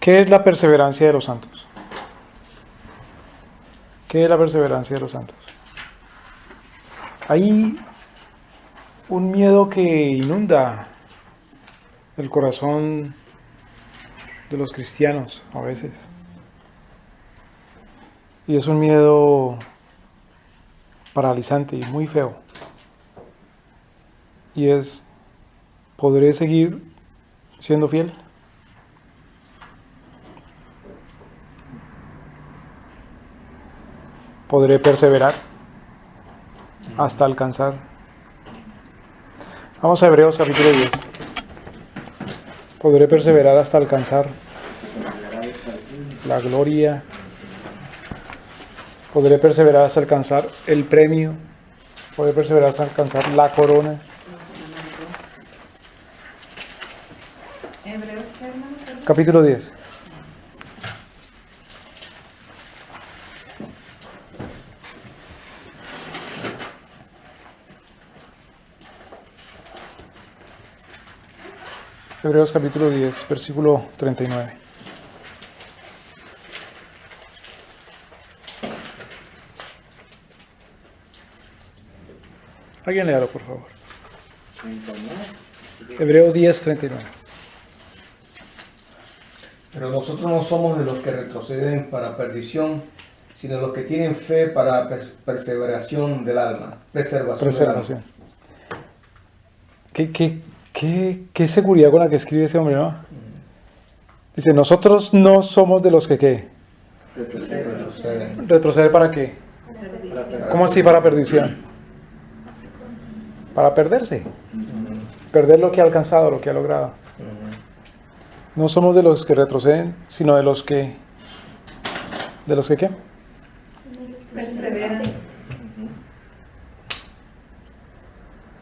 ¿Qué es la perseverancia de los santos? ¿Qué es la perseverancia de los santos? Hay un miedo que inunda el corazón de los cristianos a veces. Y es un miedo paralizante y muy feo. Y es, ¿podré seguir siendo fiel? ¿Podré perseverar hasta alcanzar? Vamos a Hebreos capítulo 10. ¿Podré perseverar hasta alcanzar la gloria? ¿Podré perseverar hasta alcanzar el premio? ¿Podré perseverar hasta alcanzar la corona? Hebreos, ¿qué, hermano? Capítulo 10. Hebreos capítulo 10, versículo 39. Alguien léalo, por favor. Hebreos 10, 39. Pero nosotros no somos de los que retroceden para perdición, sino los que tienen fe para perseveración del alma. Preservación. ¿Qué seguridad con la que escribe ese hombre, ¿no? Dice, nosotros no somos de los que ¿qué? Retroceden. ¿Retroceder para qué? ¿Cómo así para perdición? Para perderse. Perder lo que ha alcanzado, lo que ha logrado. No somos de los que retroceden, sino de los que... ¿De los que qué? Perseveran.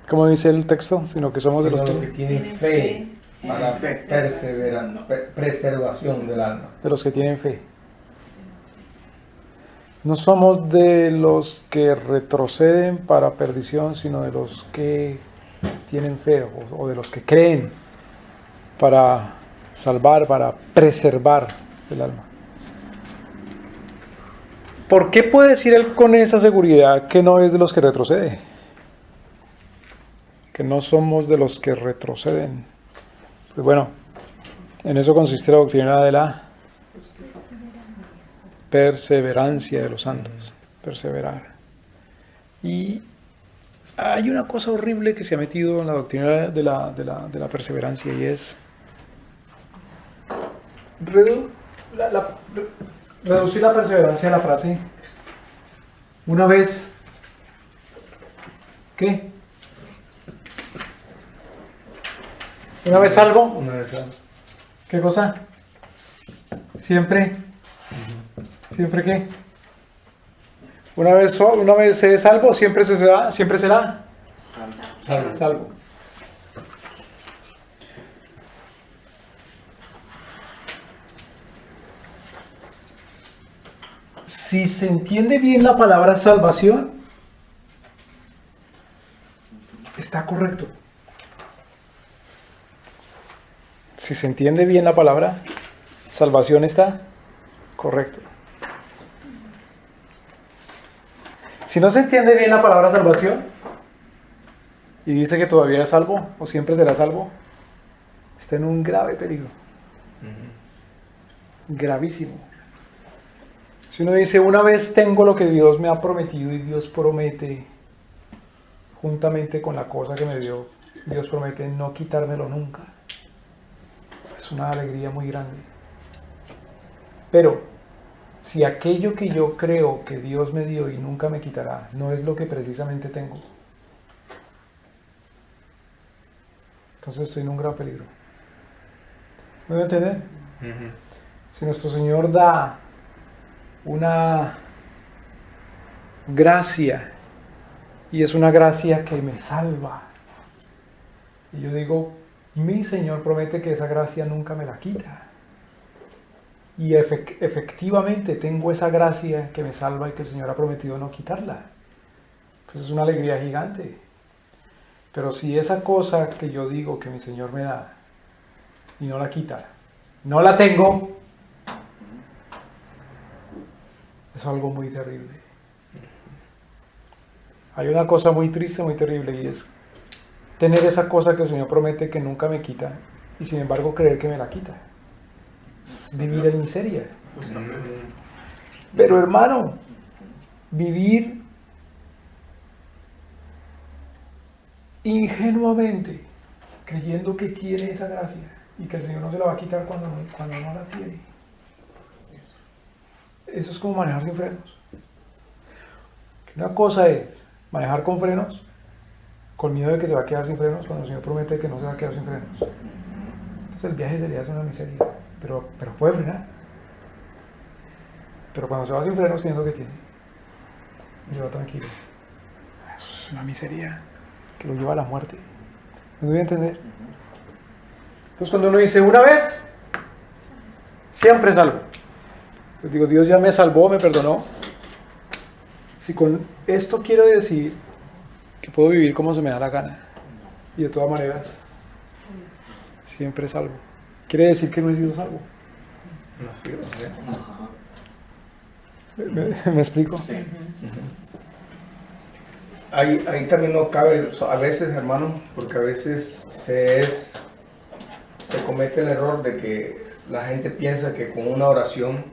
¿Cómo dice el texto? Sino que somos de los Sino que... tienen fe para preservación del alma. De los que tienen fe. No somos de los que retroceden para perdición, sino de los que tienen fe o de los que creen para salvar, para preservar el alma. ¿Por qué puede decir él con esa seguridad que no es de los que retrocede? Que no somos de los que retroceden. Pues bueno, en eso consiste la doctrina de la perseverancia de los santos. Perseverar. Y hay una cosa horrible que se ha metido en la doctrina de la perseverancia y es reducir la perseverancia a la frase una vez ¿qué? Una vez salvo. Una vez salvo. ¿Qué cosa? Siempre. ¿Siempre qué? Una vez se es salvo, siempre será salvo. Si se entiende bien la palabra salvación, está correcto. Si se entiende bien la palabra salvación, está correcto. Si no se entiende bien la palabra salvación y dice que todavía es salvo o siempre será salvo, está en un grave peligro. Gravísimo. Si uno dice, una vez tengo lo que Dios me ha prometido y Dios promete, juntamente con la cosa que me dio, Dios promete no quitármelo nunca. Es una alegría muy grande. Pero, si aquello que yo creo que Dios me dio y nunca me quitará, no es lo que precisamente tengo, entonces estoy en un gran peligro. ¿Me voy a entender? Si nuestro Señor da una gracia, y es una gracia que me salva, y yo digo, mi Señor promete que esa gracia nunca me la quita. Y efectivamente tengo esa gracia que me salva y que el Señor ha prometido no quitarla. Pues es una alegría gigante. Pero si esa cosa que yo digo que mi Señor me da y no la quita, no la tengo, es algo muy terrible. Hay una cosa muy triste, muy terrible, y es tener esa cosa que el Señor promete que nunca me quita, y sin embargo creer que me la quita. Es vivir en miseria. Pero hermano, vivir ingenuamente, creyendo que tiene esa gracia y que el Señor no se la va a quitar cuando no la tiene. Eso es como manejar sin frenos. Una cosa es manejar con frenos, con miedo de que se va a quedar sin frenos, cuando el Señor promete que no se va a quedar sin frenos. Entonces el viaje se le hace una miseria, pero puede frenar. Pero cuando se va sin frenos, creyendo que tiene, y se va tranquilo. Eso es una miseria que lo lleva a la muerte. ¿Me doy a entender? Entonces cuando uno dice una vez, siempre salvo. Yo digo, Dios ya me salvó, me perdonó. Si con esto quiero decir que puedo vivir como se me da la gana, y de todas maneras, siempre salvo, quiere decir que no he sido salvo. ¿Me explico? Sí. Ahí también no cabe, a veces, hermano, porque a veces se comete el error de que la gente piensa que con una oración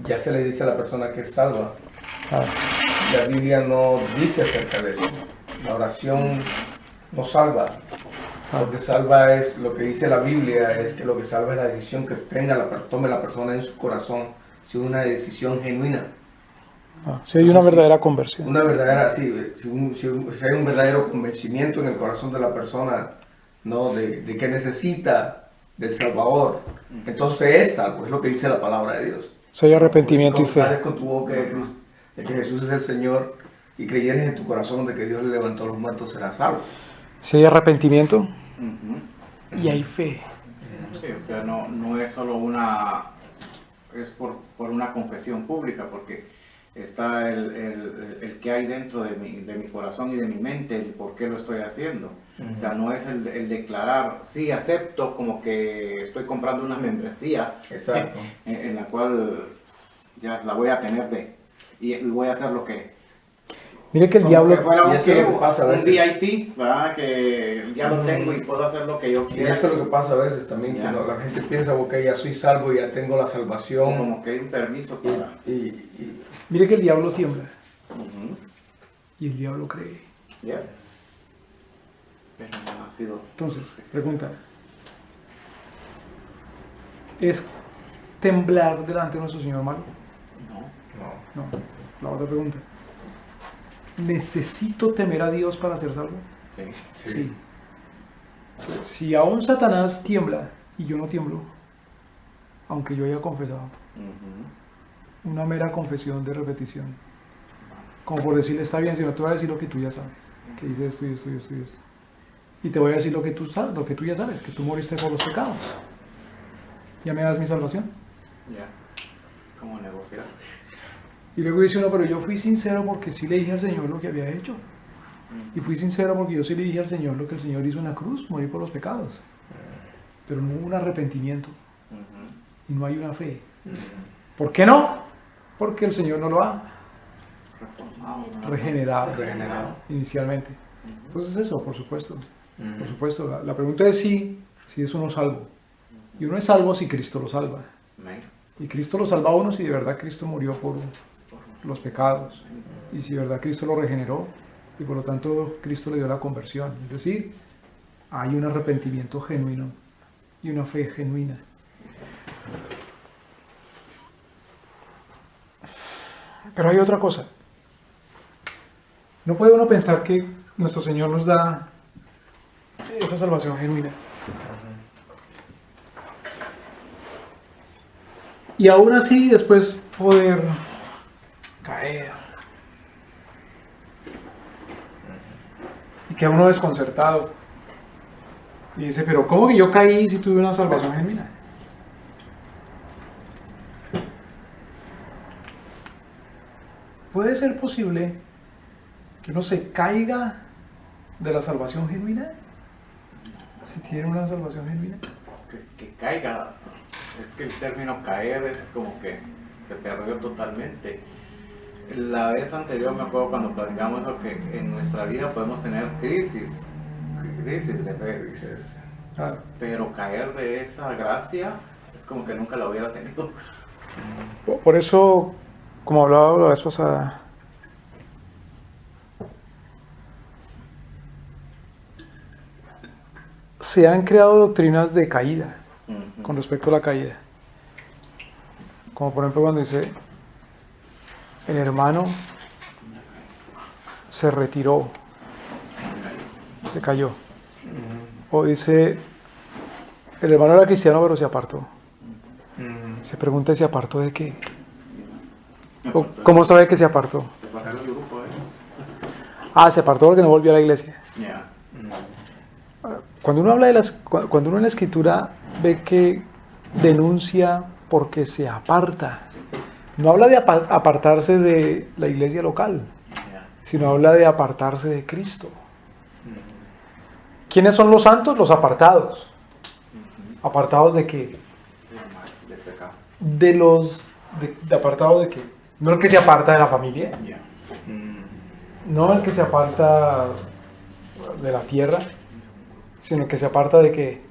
ya se le dice a la persona que es salva. La Biblia no dice acerca de eso. La oración no salva. Lo que salva es, lo que dice la Biblia es que lo que salva es la decisión que tome la persona en su corazón, si es una decisión genuina. Si hay una verdadera conversión. Una verdadera, si hay un verdadero convencimiento en el corazón de la persona, ¿no? de que necesita del Salvador, entonces es salvo, es lo que dice la palabra de Dios. Si hay arrepentimiento y Si fe. confieses con tu boca de que Jesús es el Señor y creyeres en tu corazón de que Dios le levantó a los muertos, serás salvo. Si hay arrepentimiento Ujú. y hay fe. Sí, o sea, no es solo es por una confesión pública, porque está el que hay dentro de mi corazón y de mi mente, el por qué lo estoy haciendo. O sea, no es el declarar, sí, acepto, como que estoy comprando una membresía Exacto. en la cual ya la voy a tener y voy a hacer lo que... Mire que el Como diablo, que fuera y eso es lo que pasa a un veces. VIP, ¿verdad? Que ya lo tengo y puedo hacer lo que yo Y quiera. eso es lo que pasa a veces también, Ya. que la gente piensa, ok, ya soy salvo, ya tengo la salvación. Como que hay un permiso para... Y mire que el diablo tiembla Ujú. y el diablo cree. Ya. Pero no ha sido... Entonces, pregunta. ¿Es temblar delante de nuestro Señor malo? No. No. La otra pregunta. ¿Necesito temer a Dios para ser salvo? Sí. Sí. Si aún Satanás tiembla y yo no tiemblo, aunque yo haya confesado, Ujú. una mera confesión de repetición, como por decirle, está bien, Señor, te voy a decir lo que tú ya sabes, que dice esto y esto y esto y esto, y te voy a decir lo que tú sabes, lo que tú ya sabes, que tú moriste por los pecados, ya me das mi salvación. Ya. ¿Cómo negociar? Y luego dice uno, pero yo fui sincero porque sí le dije al Señor lo que había hecho, y fui sincero porque yo sí le dije al Señor lo que el Señor hizo en la cruz, morir por los pecados, pero no hubo un arrepentimiento Ujú. y no hay una fe. Ujú. ¿Por qué no? Porque el Señor no lo ha Reformado, ¿no? regenerado inicialmente. Ujú. Entonces eso, por supuesto. Ujú. Por supuesto, la pregunta es si es uno salvo. Y uno es salvo si Cristo lo salva. Amén. Y Cristo lo salva a uno si de verdad Cristo murió por los pecados. Y si de verdad Cristo lo regeneró. Y por lo tanto Cristo le dio la conversión. Es decir, hay un arrepentimiento genuino y una fe genuina. Pero hay otra cosa. No puede uno pensar que nuestro Señor nos da esa salvación genuina. Y aún así después poder caer. Y queda uno desconcertado. Y dice, pero ¿cómo que yo caí si tuve una salvación genuina? ¿Puede ser posible que uno se caiga de la salvación genuina? Si tiene una salvación genuina. Que caiga. Es que el término caer es como que se perdió totalmente. La vez anterior me acuerdo cuando platicamos eso, que en nuestra vida podemos tener crisis de fe, Claro. pero caer de esa gracia es como que nunca la hubiera tenido. Por eso, como hablaba la vez pasada, se han creado doctrinas de caída con respecto a la caída. Como por ejemplo cuando dice, el hermano se retiró, se cayó. O dice, el hermano era cristiano pero se apartó. Se pregunta, ¿se apartó de qué? ¿O ¿Cómo sabe que se apartó? Se pasó el grupo, Ah, se apartó porque no volvió a la iglesia. Ya. Cuando uno habla de cuando uno en la escritura ve que denuncia porque se aparta, no habla de apartarse de la iglesia local, Ya. sino habla de apartarse de Cristo. ¿Quiénes son los santos? Los apartados. ¿Apartados de qué? De pecado. ¿De apartado de qué? No el que se aparta de la familia, Ya. no el que se aparta de la tierra, sino el que se aparta de qué?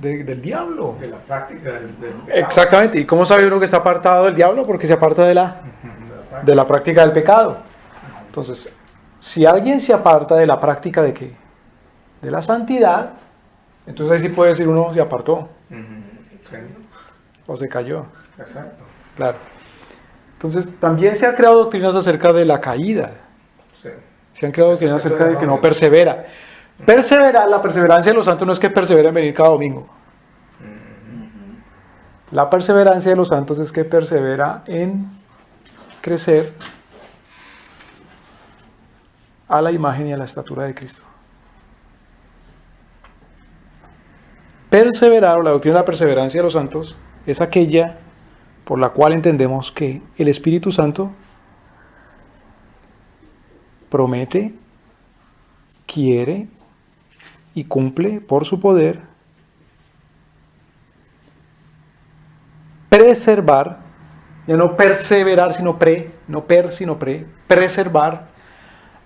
Del diablo. De la práctica del pecado. Exactamente. ¿Y cómo sabe uno que está apartado del diablo? Porque se aparta de la práctica del pecado. Entonces, si alguien se aparta de la práctica de qué? De la santidad, entonces ahí sí puede decir uno se apartó Sí, o se cayó. exacto. Claro. Entonces, también se han creado doctrinas acerca de la caída. Sí. Se han creado doctrinas acerca de que no persevera. La perseverancia de los santos no es que perseveren en venir cada domingo. La perseverancia de los santos es que persevera en crecer a la imagen y a la estatura de Cristo. Perseverar, o la doctrina de la perseverancia de los santos, es aquella por la cual entendemos que el Espíritu Santo promete, quiere y cumple por su poder preservar, ya no perseverar sino preservar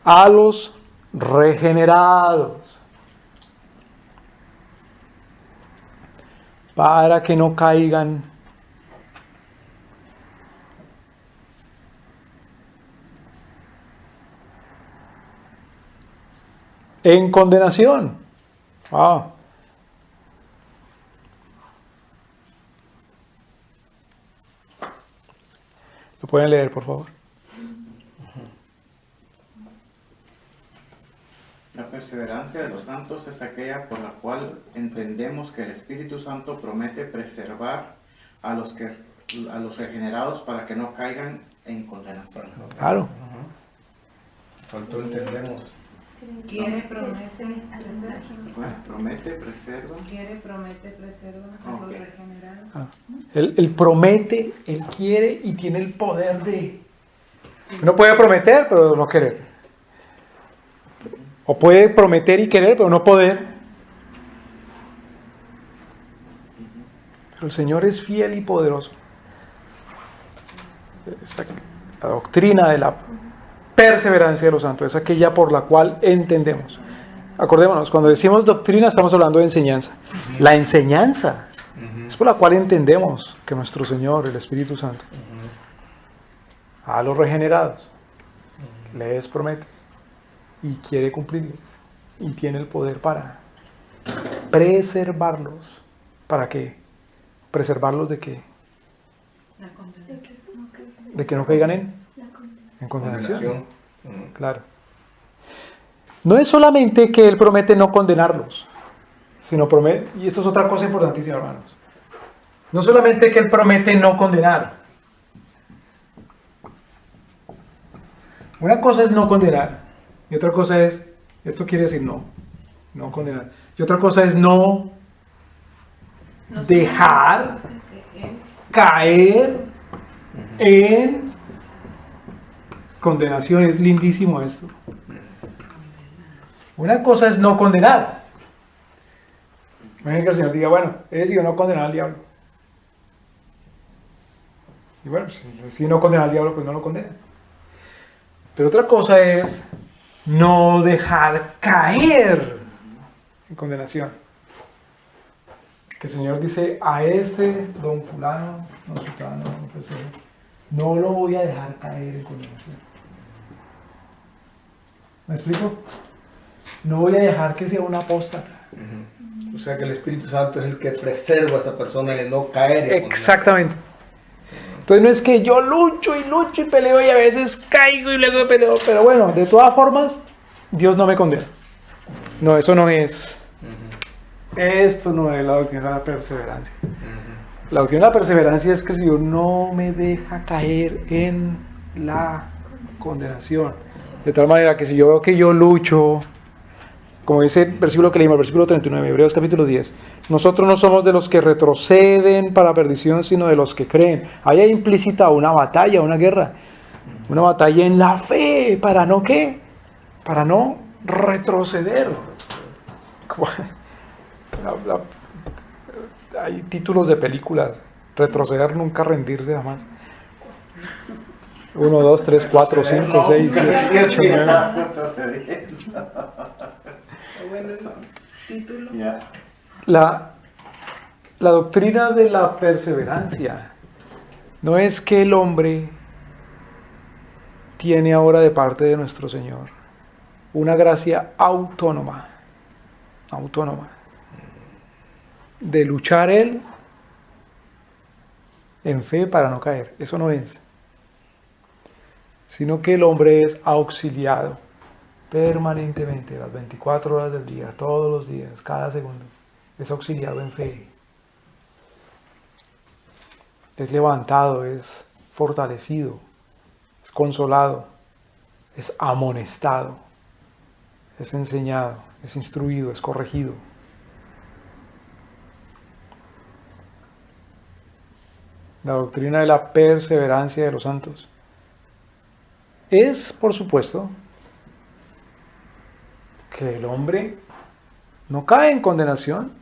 a los regenerados para que no caigan en condenación. ¿Lo pueden leer, por favor? La perseverancia de los santos es aquella por la cual entendemos que el Espíritu Santo promete preservar a los regenerados para que no caigan en condenación. Claro. ¿Cuánto entendemos? Quiere, promete, Pues, promete, preserva. quiere, promete, preserva a los Ok. regenerados. Él promete, él quiere y tiene el poder de... Uno puede prometer, pero no querer. O puede prometer y querer, pero no poder. Pero el Señor es fiel y poderoso. La doctrina de la perseverancia de los santos es aquella por la cual entendemos. Acordémonos, cuando decimos doctrina estamos hablando de enseñanza. La enseñanza es por la cual entendemos que nuestro Señor, el Espíritu Santo, a los regenerados les promete y quiere cumplirles y tiene el poder para preservarlos. ¿Para qué? ¿Preservarlos de qué? La condenación. De que no caigan en condenación. Claro. No es solamente que Él promete no condenarlos, sino promete, y esto es otra cosa importantísima, hermanos. No solamente que Él promete no condenar. Una cosa es no condenar, y otra cosa es, esto quiere decir no condenar. Y otra cosa es no dejar caer en condenación. Es lindísimo esto. Una cosa es no condenar. Imaginen que el Señor diga, bueno, he decidido no condenar al diablo. Y bueno, si no condena al diablo, pues no lo condena. Pero otra cosa es no dejar caer en condenación. Que el Señor dice, a este don fulano, no sultano, no lo voy a dejar caer en condenación. ¿Me explico? No voy a dejar que sea un apóstata. O sea que el Espíritu Santo es el que preserva a esa persona de no caer en Exactamente. Entonces no es que yo lucho y peleo y a veces caigo y luego peleo, pero bueno, de todas formas, Dios no me condena. No, eso no es. Esto no es la doctrina de la perseverancia. La doctrina de la perseverancia es que el Señor no me deja caer en la condenación. De tal manera que si yo veo que yo lucho, como dice el versículo que leímos, el versículo 39, Hebreos capítulo 10, nosotros no somos de los que retroceden para perdición, sino de los que creen. Ahí hay implícita una batalla, una guerra, una batalla en la fe, ¿para no qué? Para no retroceder. Hay títulos de películas, retroceder, nunca rendirse jamás. 1, 2, 3, 4, 5, 6, 7, 8, 9. Bueno, el título. La doctrina de la perseverancia no es que el hombre tiene ahora de parte de nuestro Señor una gracia autónoma, de luchar él en fe para no caer. Eso no es. Sino que el hombre es auxiliado permanentemente, las 24 horas del día, todos los días, cada segundo. Es auxiliado en fe. Es levantado, es fortalecido, es consolado, es amonestado, es enseñado, es instruido, es corregido. La doctrina de la perseverancia de los santos es, por supuesto, que el hombre no cae en condenación,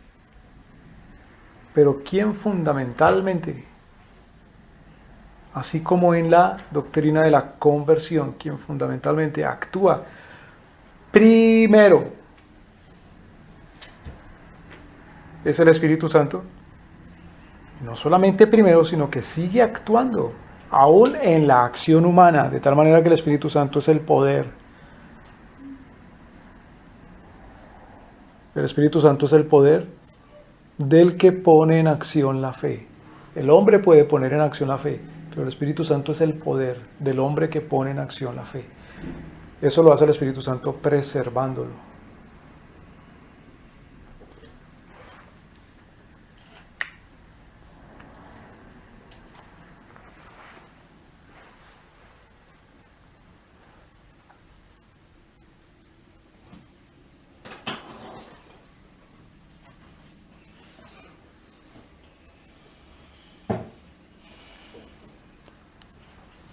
pero quien fundamentalmente, así como en la doctrina de la conversión, quien fundamentalmente actúa primero es el Espíritu Santo. No solamente primero, sino que sigue actuando, aún en la acción humana, de tal manera que el Espíritu Santo es el poder. El Espíritu Santo es el poder del que pone en acción la fe. El hombre puede poner en acción la fe, pero el Espíritu Santo es el poder del hombre que pone en acción la fe. Eso lo hace el Espíritu Santo preservándolo.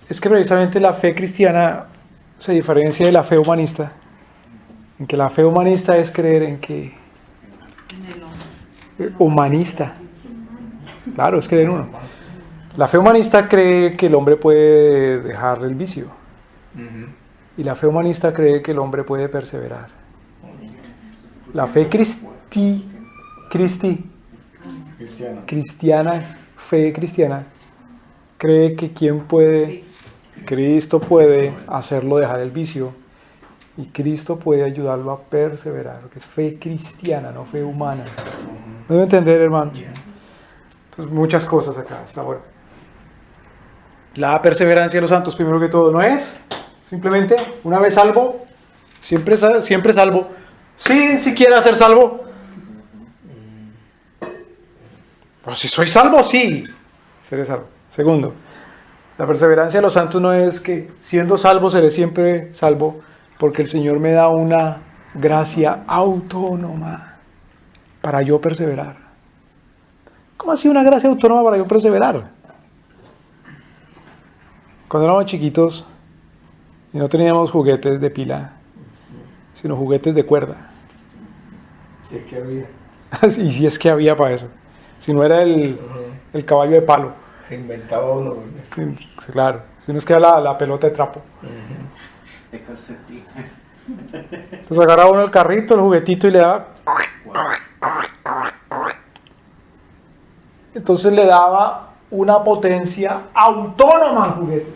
Es que precisamente la fe cristiana se diferencia de la fe humanista, en que la fe humanista es creer en que humanista, claro, es creer en uno. La fe humanista cree que el hombre puede dejar el vicio, y la fe humanista cree que el hombre puede perseverar. La fe fe cristiana, cree que Cristo puede hacerlo dejar el vicio y Cristo puede ayudarlo a perseverar, que es fe cristiana, no fe humana. ¿Me debo entender, hermano? Entonces, muchas cosas acá, está bueno. La perseverancia de los santos, primero que todo, no es simplemente una vez salvo, siempre salvo, sin siquiera ser salvo. Pero si soy salvo, sí, seré salvo. Segundo, la perseverancia de los santos no es que siendo salvo seré siempre salvo, porque el Señor me da una gracia autónoma para yo perseverar. ¿Cómo así una gracia autónoma para yo perseverar? Cuando éramos chiquitos y no teníamos juguetes de pila, sino juguetes de cuerda. Si es que había. Y si es que había para eso. Si no era el caballo de palo. Se inventaba uno. Sí, claro, si uno es que era la pelota de trapo. De calcetines. Entonces agarraba uno el carrito, el juguetito y le daba. Entonces le daba una potencia autónoma al juguete.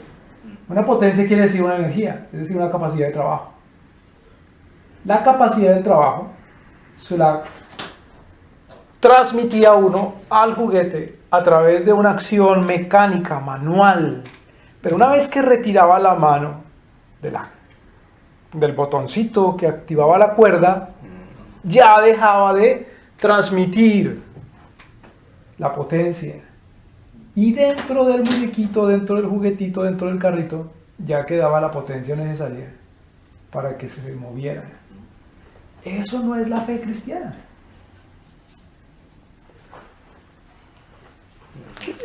Una potencia quiere decir una energía, es decir, una capacidad de trabajo. La capacidad de trabajo se la transmitía uno al juguete a través de una acción mecánica, manual. Pero una vez que retiraba la mano del botoncito que activaba la cuerda, ya dejaba de transmitir la potencia. Y dentro del muñequito, dentro del juguetito, dentro del carrito, ya quedaba la potencia necesaria para que se moviera. Eso no es la fe cristiana.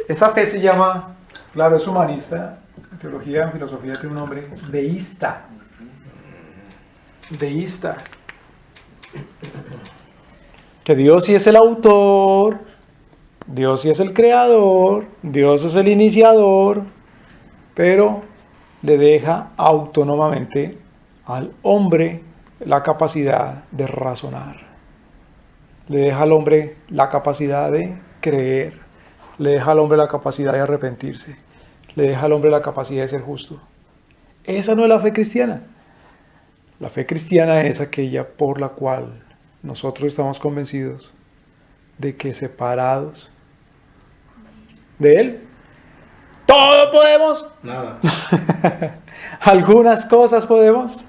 Esa fe se llama, claro, es humanista. En teología, en filosofía tiene un nombre, deísta. Deísta. Que Dios sí es el autor, Dios sí es el creador, Dios es el iniciador, pero le deja autónomamente al hombre la capacidad de razonar. Le deja al hombre la capacidad de creer. Le deja al hombre la capacidad de arrepentirse. Le deja al hombre la capacidad de ser justo. Esa no es la fe cristiana. La fe cristiana es aquella por la cual nosotros estamos convencidos de que separados de Él, todo podemos. Nada. Algunas cosas podemos.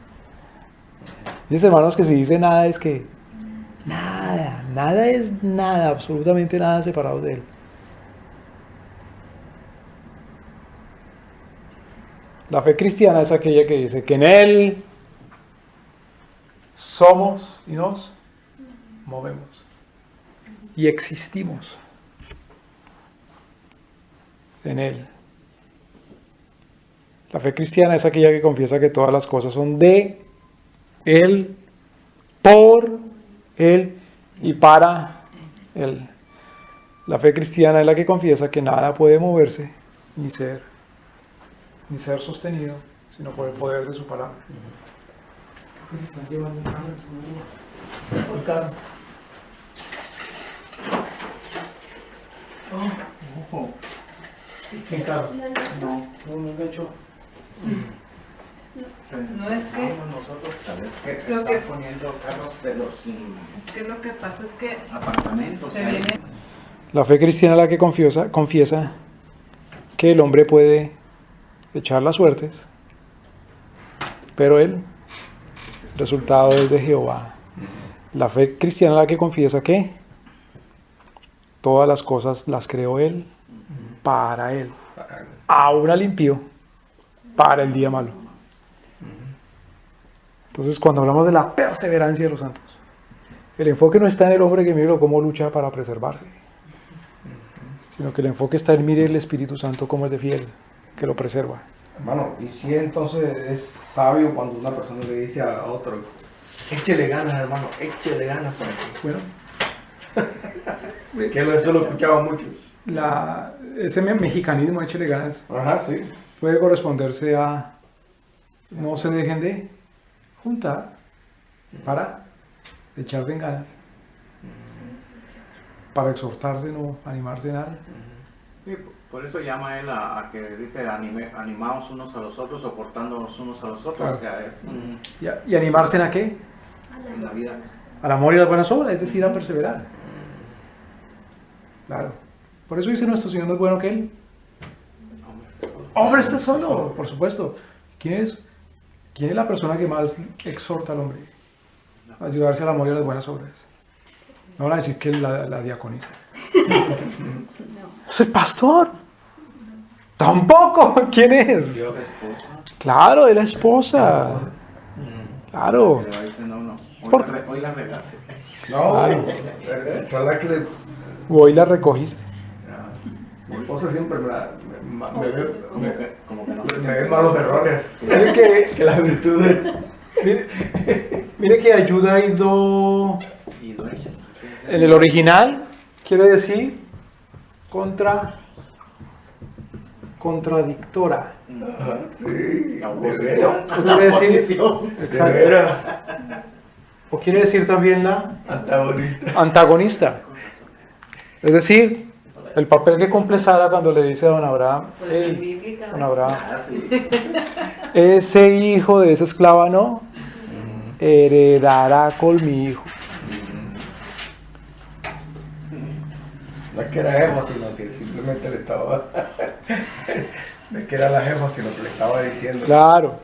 Dice, hermanos, que si dice nada es que nada es nada, absolutamente nada separados de Él. La fe cristiana es aquella que dice que en Él somos y nos movemos y existimos en Él. La fe cristiana es aquella que confiesa que todas las cosas son de Él, por Él y para Él. La fe cristiana es la que confiesa que nada puede moverse ni ser sostenido, sino por el poder de su palabra. ¿Qué se están llevando el carro? Ojo. ¿Qué carro? No enganchó. No es que, Nosotros tal vez que Lo están que- poniendo carros de los es que lo que pasa es que apartamentos. se ahí. viene. La fe cristiana es la que confiesa que el hombre puede echar las suertes, pero el resultado es de Jehová. La fe cristiana es la que confiesa que todas las cosas las creó Él para Él, aún al impío, para el día malo. Entonces, cuando hablamos de la perseverancia de los santos, el enfoque no está en el hombre que mire cómo lucha para preservarse, sino que el enfoque está en mire el Espíritu Santo cómo es de fiel, que lo preserva. Hermano, y si entonces es sabio cuando una persona le dice a otro, échele ganas, hermano, échele ganas para que... Bueno, Que eso lo escuchaba mucho. ese mexicanismo, échele ganas, Ajá, sí. puede corresponderse a no se dejen de juntar para echarse en ganas, para exhortarse, no animarse en nada. Sí, por eso llama él a que dice animaos unos a los otros, soportándonos unos a los otros. Claro. O sea, es ¿Y animarse en a qué? en la vida. Al amor y las buenas obras, es decir, a perseverar. Claro. Por eso dice nuestro Señor, no es bueno que Él. Hombre está solo, por supuesto. ¿Quién es la persona que más exhorta al hombre? A ayudarse al amor y a las buenas obras. No van a decir que es la diaconisa. ¿Es el pastor? Tampoco. ¿Quién es? Dios esposa. Claro, es la esposa. Claro. Que le va diciendo a uno, hoy la regaste. No, Ay. ¿verdad que le... Hoy la recogiste. Mi esposa siempre me ve, Como que no. me ve malos errores. Mire que, Que las virtudes... mire que ayuda ido Y dueñas. en el original quiere decir contra contradictora. Sí, La de oposición. veras, ¿O La quiere decir- oposición. de Exacto. veras, O quiere decir también la antagonista. antagonista. Es decir, el papel que cumple Sara cuando le dice a don Abraham, Pues "Hey, bíblica, don Abraham, Ah, sí. ese hijo de esa esclava no heredará con mi hijo". No es que era jefa, sino que simplemente le estaba. No es que era la jefa, sino que le estaba diciendo. Claro,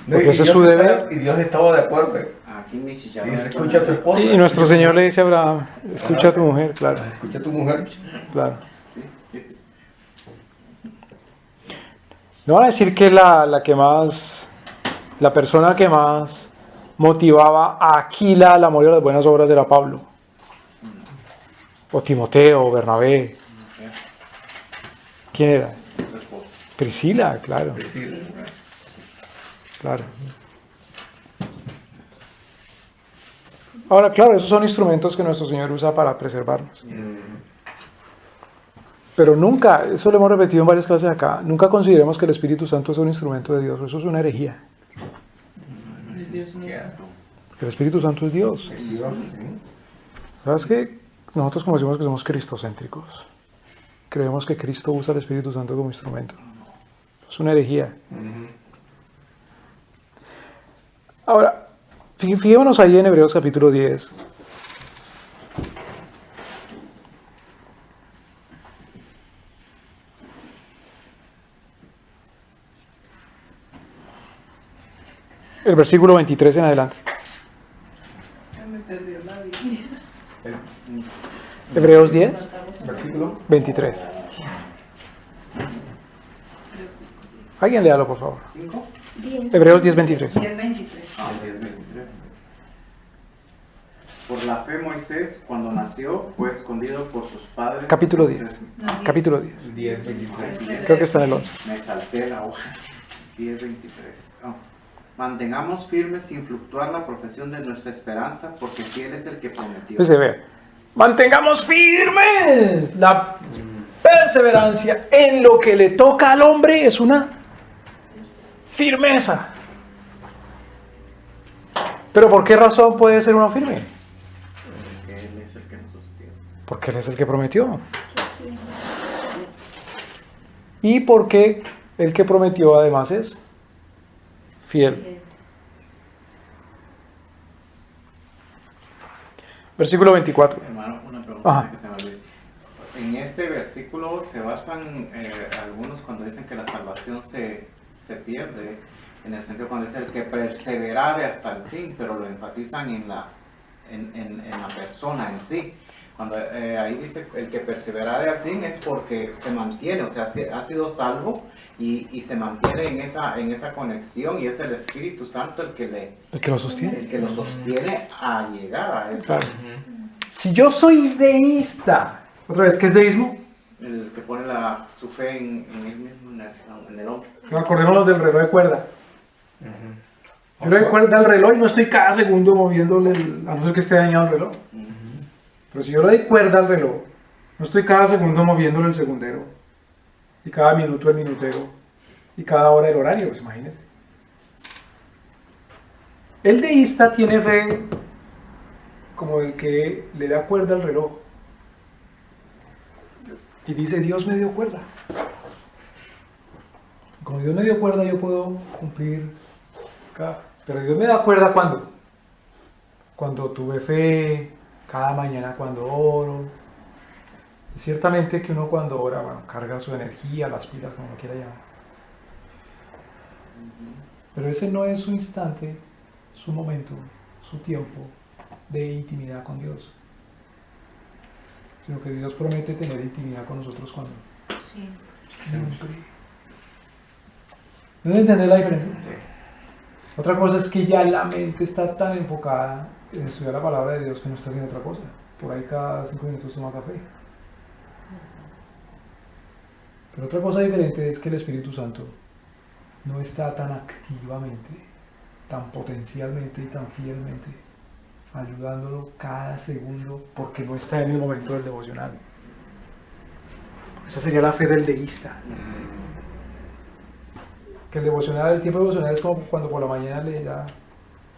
No, porque y ese es Dios su estaba- deber. Y Dios estaba de acuerdo. Aquí mi Y chicharrón. dice, escucha a tu esposa. Y nuestro Señor le dice a Abraham, escucha a tu mujer, claro, Escucha a tu mujer. claro. No van a decir que la que más, la persona que más motivaba a Aquila al amor y a las buenas obras era Pablo, o Timoteo, o Bernabé. ¿Quién era? Priscila, claro, Decir, claro. Ahora, claro, esos son instrumentos que nuestro Señor usa para preservarnos. Pero nunca, eso lo hemos repetido en varias clases acá, nunca consideremos que el Espíritu Santo es un instrumento de Dios, eso es una herejía. Dios mío. El Espíritu Santo es Dios. es Dios, sí. ¿Sabes qué? Nosotros como decimos que somos cristocéntricos, creemos que Cristo usa el Espíritu Santo como instrumento. Es una herejía. Ahora, fijémonos ahí en Hebreos capítulo 10. El versículo 23 en adelante. Se me perdió la Biblia. Hebreos 10, Versículo. 23. Alguien léalo, por favor. 5. Hebreos 10, 23. 10:23. Ah, 10:23. Por la fe Moisés, cuando nació, fue escondido por sus padres. Capítulo 10. Capítulo 10. 10, 23. Creo que está en el 11. Me salté la hoja. 10:23. Oh. Mantengamos firmes sin fluctuar la profesión de nuestra esperanza, porque fiel es el que prometió. Dice, ve, mantengamos firmes la perseverancia en lo que le toca al hombre, es una firmeza. Pero ¿por qué razón puede ser uno firme? Porque Él es el que nos sostiene. Porque Él es el que prometió. Y porque el que prometió además es fiel. Versículo 24. Hermano, una pregunta Ajá. que se me olvidó. En este versículo se basan algunos cuando dicen que la salvación se pierde, en el sentido cuando dice el que perseverare hasta el fin, pero lo enfatizan en la persona en sí. Cuando ahí dice el que perseverare al fin es porque se mantiene, o sea, ha sido salvo y se mantiene en esa conexión, y es el Espíritu Santo el que lo sostiene. el que lo sostiene a llegar a eso. Claro. Si yo soy deísta, otra vez, ¿qué es deísmo? El que pone su fe en él mismo, en el hombre. Acordémonos del reloj de cuerda. Yo le doy cuerda al reloj y no estoy cada segundo moviéndole, a no ser que esté dañado el reloj. Pero si yo le doy cuerda al reloj, no estoy cada segundo moviéndole el segundero, y cada minuto el minutero, y cada hora el horario, pues imagínense. El deísta tiene fe como el que le da cuerda al reloj. Y dice, Dios me dio cuerda. Como Dios me dio cuerda, yo puedo cumplir. Pero Dios me da cuerda ¿cuándo? Cuando tuve fe, cada mañana cuando oro. Y ciertamente que uno cuando ora, bueno, carga su energía, las pilas, como lo quiera llamar. Pero ese no es su instante, su momento, su tiempo de intimidad con Dios. Sino que Dios promete tener intimidad con nosotros cuando. Sí. Siempre. ¿No entender la diferencia? Otra cosa es que ya la mente está tan enfocada en estudiar la palabra de Dios que no está haciendo otra cosa. Por ahí cada 5 minutos toma café. Pero otra cosa diferente es que el Espíritu Santo no está tan activamente, tan potencialmente y tan fielmente ayudándolo cada segundo porque no está en el momento del devocional. Esa sería la fe del deísta. Que el tiempo devocional es como cuando por la mañana le da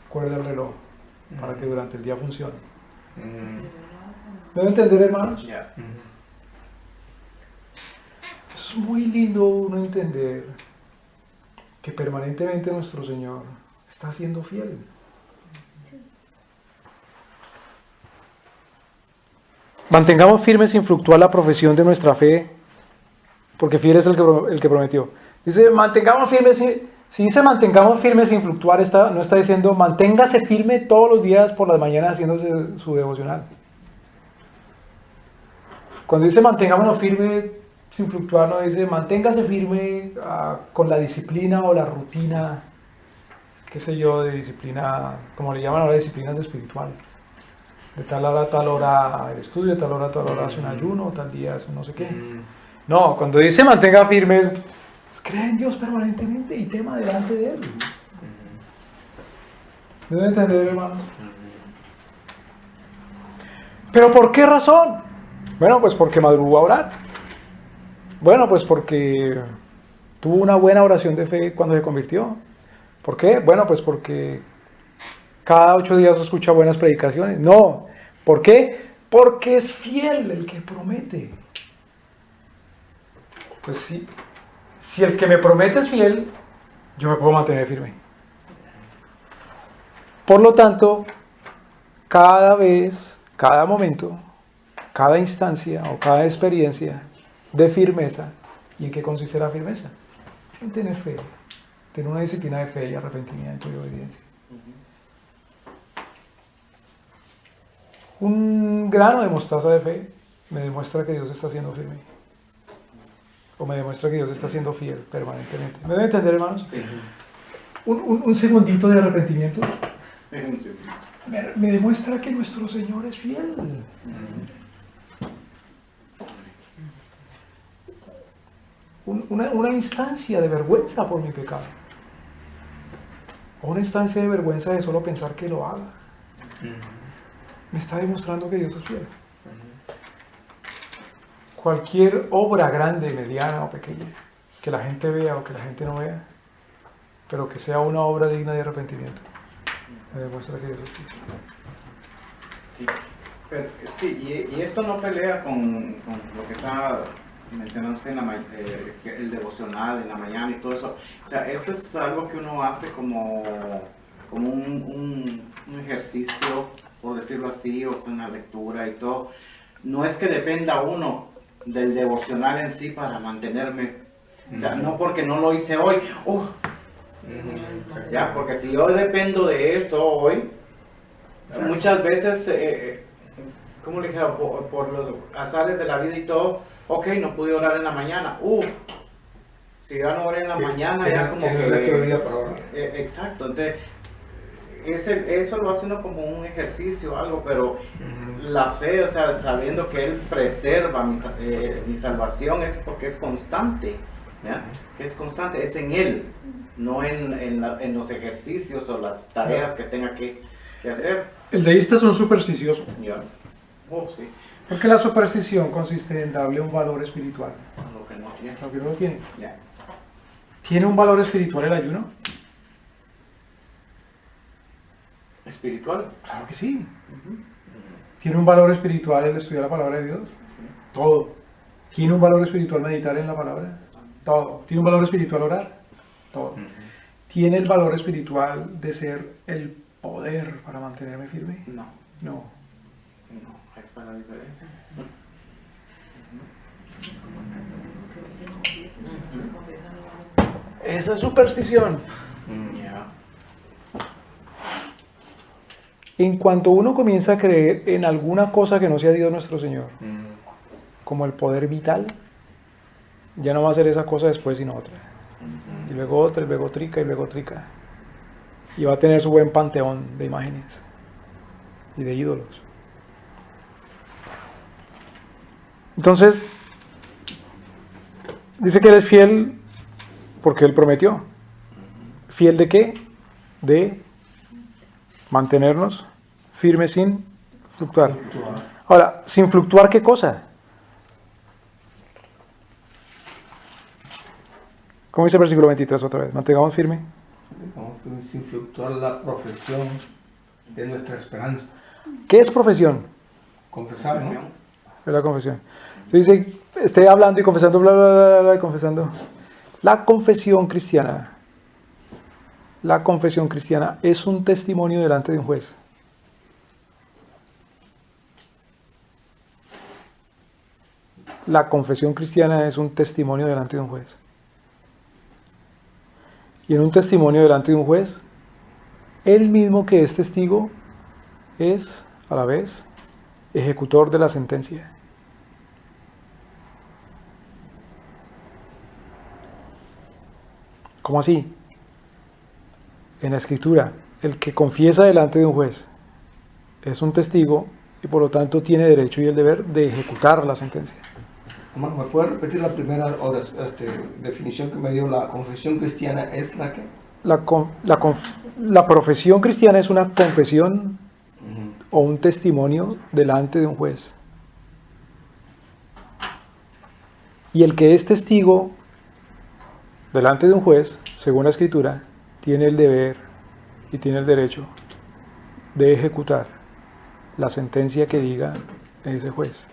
cuerda al reloj para que durante el día funcione. ¿Me debo entender, hermanos? Ya. Es muy lindo uno entender que permanentemente nuestro Señor está siendo fiel. Mantengamos firme sin fluctuar la profesión de nuestra fe, porque fiel es el que prometió. Dice, mantengamos firme, si dice mantengamos firme sin fluctuar, no está diciendo manténgase firme todos los días por las mañanas haciéndose su devocional. Cuando dice mantengámonos firme sin fluctuar, no dice manténgase firme con la disciplina o la rutina, qué sé yo, de disciplina, como le llaman ahora, disciplinas espirituales. De tal hora a tal hora el estudio, de tal hora a tal hora hace un ayuno, tal día hace no sé qué. No, cuando dice mantenga firme, cree en Dios permanentemente y tema delante de Él. ¿Deben entender, hermano? ¿Pero por qué razón? Bueno, pues porque madrugó a orar. Bueno, pues porque tuvo una buena oración de fe cuando se convirtió. ¿Por qué? Bueno, pues porque cada 8 días escucha buenas predicaciones. No. ¿Por qué? Porque es fiel el que promete. Pues sí. Si el que me promete es fiel, yo me puedo mantener firme. Por lo tanto, cada vez, cada momento, cada instancia o cada experiencia de firmeza. ¿Y en qué consiste la firmeza? En tener fe, tener una disciplina de fe y arrepentimiento y obediencia. Un grano de mostaza de fe me demuestra que Dios está siendo firme. O me demuestra que Dios está siendo fiel permanentemente. ¿Me deben entender, hermanos? Sí. Un segundito de arrepentimiento Sí. me demuestra que nuestro Señor es fiel. Una instancia de vergüenza por mi pecado. O una instancia de vergüenza de solo pensar que lo haga. Me está demostrando que Dios es fiel. Cualquier obra grande, mediana o pequeña, que la gente vea o que la gente no vea, pero que sea una obra digna de arrepentimiento, me demuestra que Dios es fiel. Sí, pero, sí, y esto no pelea con lo que está mencionando usted, el devocional en la mañana y todo eso. O sea, eso es algo que uno hace como un ejercicio, por decirlo así, o sea, una lectura y todo. No es que dependa uno del devocional en sí para mantenerme. O sea, no porque no lo hice hoy. Ya, porque si yo dependo de eso hoy, muchas veces, como le dijera, por los azares de la vida y todo, ok, no pude orar en la mañana. Si ya no oré en la mañana, ya como que... exacto, entonces, eso lo hace uno como un ejercicio o algo, pero la fe, o sea, sabiendo que Él preserva mi salvación, es porque es constante, ¿ya? Es constante, es en Él, no en los ejercicios o las tareas que tenga que hacer. El deísta es un supersticioso. Ya. Sí. Porque la superstición consiste en darle un valor espiritual A lo que no tiene. a lo que no lo tiene. Ya. ¿Tiene un valor espiritual el ayuno? ¿Espiritual? Claro que sí. ¿Tiene un valor espiritual el estudiar la palabra de Dios? Todo. ¿Tiene un valor espiritual meditar en la palabra? Todo. ¿Tiene un valor espiritual orar? Todo. ¿Tiene el valor espiritual de ser el poder para mantenerme firme? No. No. Ahí está la diferencia. Esa es superstición. Ya. En cuanto uno comienza a creer en alguna cosa que no sea Dios nuestro Señor, como el poder vital, ya no va a ser esa cosa después sino otra. Y luego otra, y luego otrica, y luego otrica. Y va a tener su buen panteón de imágenes y de ídolos. Entonces, dice que Él es fiel porque Él prometió. ¿Fiel de qué? De mantenernos firmes sin fluctuar. Ahora, ¿sin fluctuar qué cosa? ¿Cómo dice el versículo 23 otra vez? Mantengamos firme. Vamos sin fluctuar la profesión de nuestra esperanza. ¿Qué es profesión? Confesar, ¿no? Es la confesión. Se dice, esté hablando y confesando, bla, bla, bla, bla, y confesando. La confesión cristiana es un testimonio delante de un juez. La confesión cristiana es un testimonio delante de un juez. Y en un testimonio delante de un juez, él mismo que es testigo es, a la vez, ejecutor de la sentencia. ¿Cómo así? En la Escritura, el que confiesa delante de un juez es un testigo y por lo tanto tiene derecho y el deber de ejecutar la sentencia. Hermano, ¿me puede repetir la primera definición que me dio? La confesión cristiana es la que... La profesión cristiana es una confesión o un testimonio delante de un juez. Y el que es testigo delante de un juez, según la Escritura, tiene el deber y tiene el derecho de ejecutar la sentencia que diga ese juez.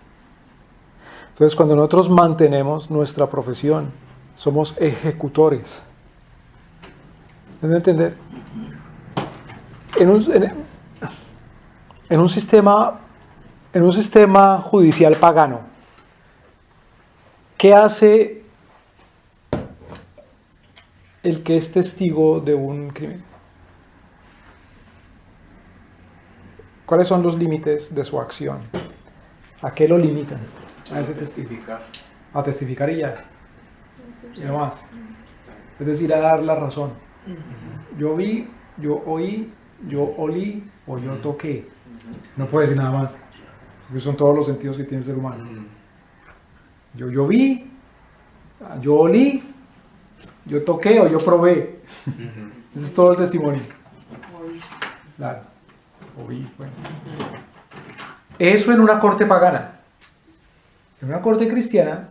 Entonces, cuando nosotros mantenemos nuestra profesión, somos ejecutores. ¿Deben entender? En un sistema judicial pagano, ¿qué hace el que es testigo de un crimen? ¿Cuáles son los límites de su acción? ¿A qué lo limitan? A ese testificar. A testificar y ya. Y no más. Es decir, a dar la razón. Yo vi, yo oí, yo olí o yo toqué. No puede decir nada más. Porque son todos los sentidos que tiene el ser humano. Yo vi, yo olí, yo toqué o yo probé. Ese es todo el testimonio. Claro. Oí, bueno. Eso en una corte pagana. En una corte cristiana,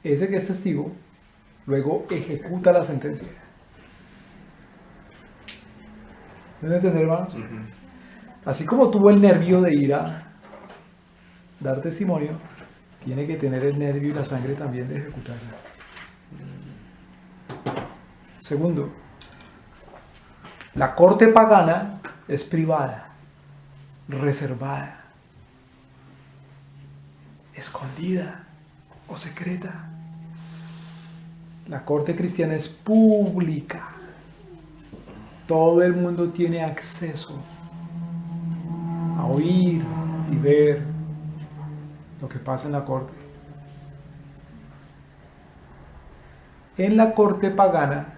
ese que es testigo, luego ejecuta la sentencia. ¿Deben entender, hermanos? Así como tuvo el nervio de ir a dar testimonio, tiene que tener el nervio y la sangre también de ejecutarla. Segundo, la corte pagana es privada, reservada, escondida o secreta. La corte cristiana es pública. Todo el mundo tiene acceso a oír y ver lo que pasa en la corte. En la corte pagana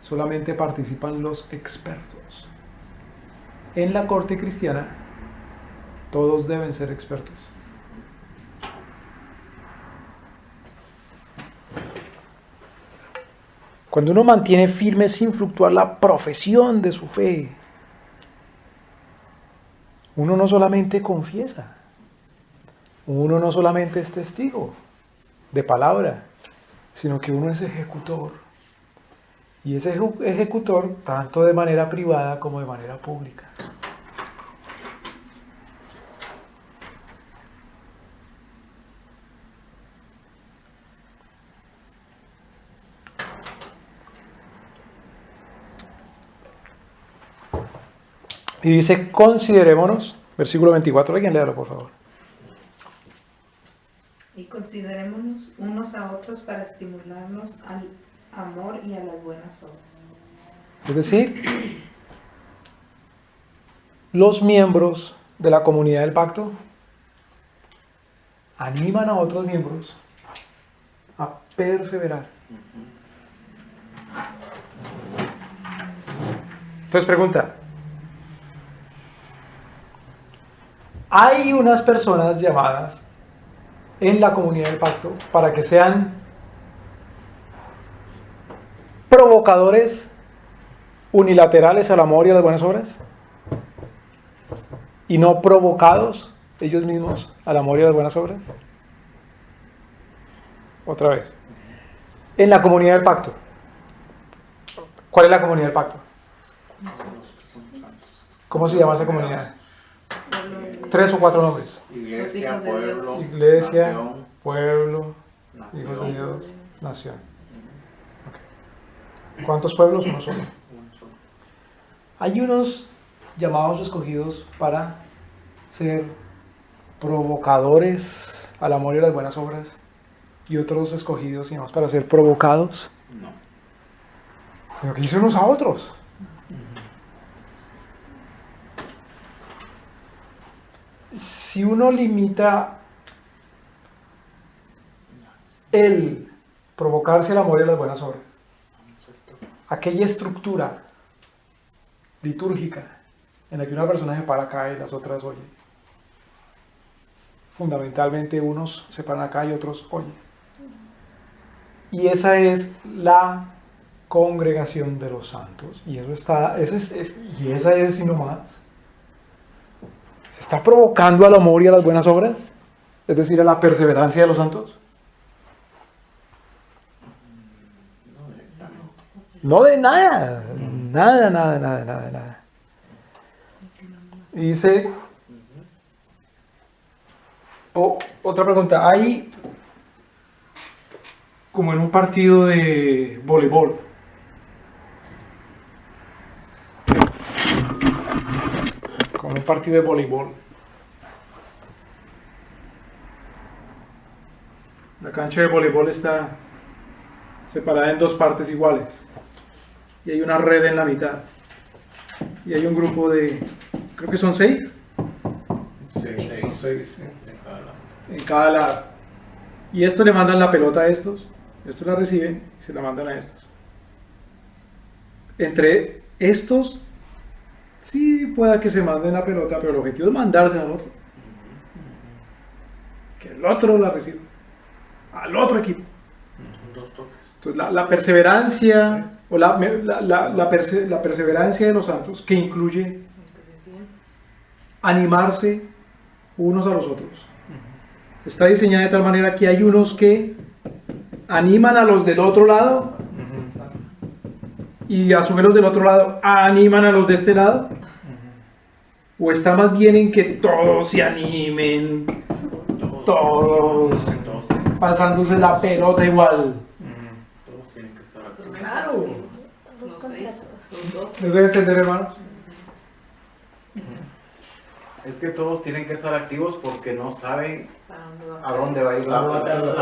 solamente participan los expertos. En la corte cristiana todos deben ser expertos. Cuando uno mantiene firme sin fluctuar la profesión de su fe, uno no solamente confiesa, uno no solamente es testigo de palabra, sino que uno es ejecutor. Y ese ejecutor tanto de manera privada como de manera pública. Y dice, considerémonos, versículo 24, alguien léalo por favor. Y considerémonos unos a otros para estimularnos al amor y a las buenas obras. Es decir, los miembros de la comunidad del pacto animan a otros miembros a perseverar. Entonces pregunta, hay unas personas llamadas en la comunidad del pacto para que sean provocadores unilaterales al amor y a las buenas obras y no provocados ellos mismos al amor y a las buenas obras. Otra vez, En la comunidad del pacto. ¿Cuál es la comunidad del pacto? ¿Cómo se llama esa comunidad? 3 o 4 nombres. Iglesia, Los hijos de pueblo, Dios. Iglesia, nación, pueblo, nación. hijos de Dios, nación. Ok. ¿Cuántos pueblos? Uno solo. Hay unos llamados escogidos para ser provocadores al amor y a las buenas obras y otros escogidos y para ser provocados, No. sino que dicen unos a otros. Si uno limita el provocarse el amor y las buenas obras, aquella estructura litúrgica en la que una persona se para acá y las otras oyen, fundamentalmente unos se paran acá y otros oyen. Y esa es la congregación de los santos, y eso está, y esa es y no más. ¿Se está provocando al amor y a las buenas obras? Es decir, a la perseverancia de los santos. No de nada, nada. Y dice, otra pregunta, hay como en un partido de voleibol, la cancha de voleibol está separada en 2 partes iguales y hay una red en la mitad y hay un grupo de, creo que son 6 Son 6. en cada lado, y estos le mandan la pelota a estos la reciben y se la mandan a estos. Entre estos sí pueda que se manden la pelota, pero el objetivo es mandársela al otro, que el otro la reciba al otro equipo. Entonces la perseverancia o la perseverancia de los santos, que incluye animarse unos a los otros, está diseñada de tal manera que hay unos que animan a los del otro lado y a su vez los del otro lado animan a los de este lado, o está más bien en que todos se animen, todos pasándose la pelota igual. Todos tienen que estar activos. Claro, Los 6, los 12. ¿me debe entender, hermanos? Es que todos tienen que estar activos porque no saben ¿Para dónde va? a dónde va a ir la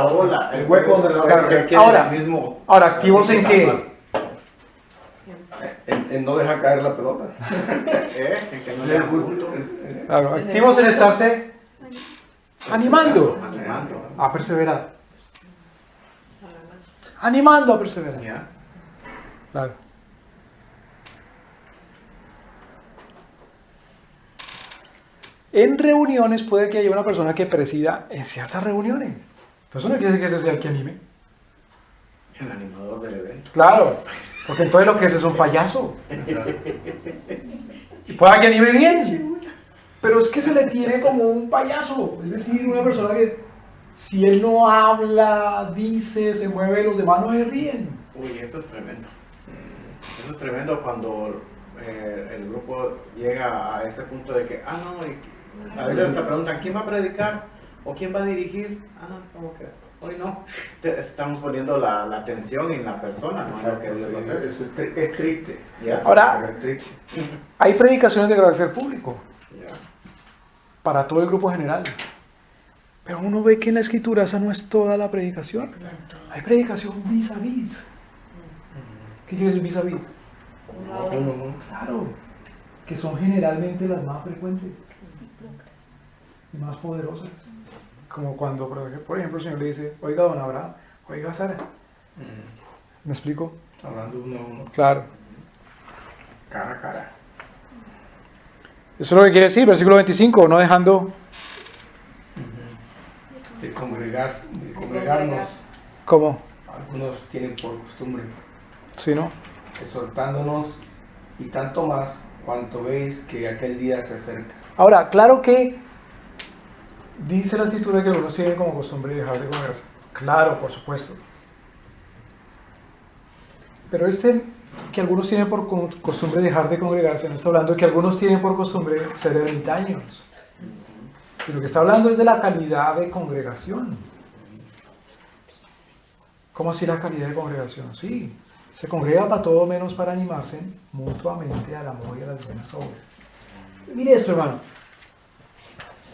bola. El hueco donde la Claro, bola. que ahora- el mismo. Ahora, ¿activos en qué? En no dejar caer la pelota. Que no le dan punto. Claro, activos en estarse animando Animando. a perseverar. Animando a perseverar. Ya. Claro. En reuniones puede que haya una persona que presida en ciertas reuniones. Pero eso no quiere decir que ese sea el que anime. El animador del evento. Claro, porque entonces lo que es un payaso. Y puede que anime bien, pero es que se le tiene como un payaso. Es decir, una persona que si él no habla, dice, se mueve, los demás no se ríen. Uy, eso es tremendo. Eso es tremendo cuando el grupo llega a ese punto de que, no, y a veces te preguntan, ¿quién va a predicar? ¿O quién va a dirigir? Como que hoy no. Estamos poniendo la atención en la persona, no en lo que Dios va a hacer. Es triste. ¿Ya? Ahora, Es triste. hay predicaciones de carácter público Ya. para todo el grupo general. Pero uno ve que en la escritura esa no es toda la predicación. Hay predicación vis a vis. ¿Qué quiere decir vis a vis? Claro, que son generalmente las más frecuentes y más poderosas. Como cuando, por ejemplo, el Señor le dice, oiga, don Abraham, oiga, Sara. ¿Me explico? Hablando uno a uno. Claro. Cara a cara. Eso es lo que quiere decir, versículo 25, no dejando... De congregarnos. ¿Cómo? Algunos tienen por costumbre, ¿Sí, no? exhortándonos, y tanto más cuanto veis que aquel día se acerca. Ahora, claro que dice la escritura que algunos tienen como costumbre dejar de congregarse. Claro, por supuesto. Pero que algunos tienen por costumbre dejar de congregarse, no está hablando de que algunos tienen por costumbre ser ermitaños, sino que está hablando es de la calidad de congregación. ¿Cómo así la calidad de congregación? Sí, se congrega para todo menos para animarse mutuamente al amor y a las buenas obras. Mire esto, hermano.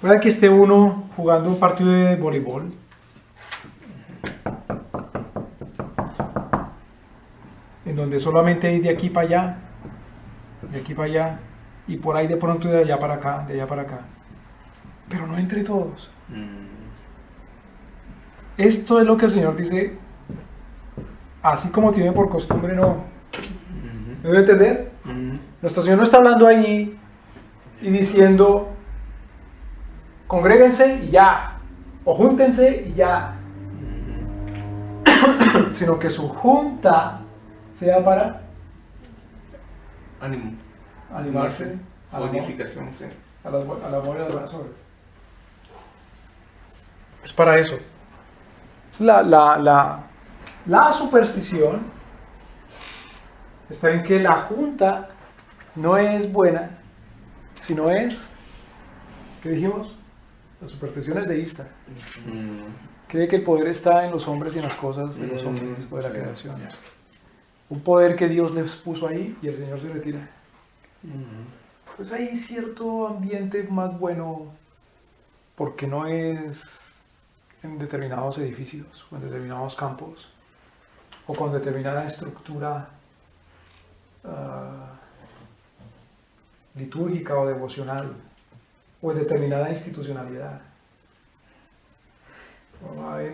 Puede que esté uno jugando un partido de voleibol. En donde solamente hay de aquí para allá, de aquí para allá, y por ahí de pronto de allá para acá, de allá para acá. Pero no entre todos. Esto es lo que el Señor dice, así como tiene por costumbre, no. ¿Me debe entender? Nuestro Señor no está hablando ahí y diciendo, congréguense y ya, o júntense y ya, sino que su junta sea para Ánimo. animarse al amor, Modificación, sí. al amor y a las buenas obras. Es para eso. La superstición está en que la junta no es buena, sino es, ¿qué dijimos? La superstición es deísta. Cree que el poder está en los hombres y en las cosas de los hombres o de la creación. Un poder que Dios les puso ahí y el Señor se retira. Pues hay cierto ambiente más bueno porque no es en determinados edificios o en determinados campos o con determinada estructura litúrgica o devocional o en determinada institucionalidad.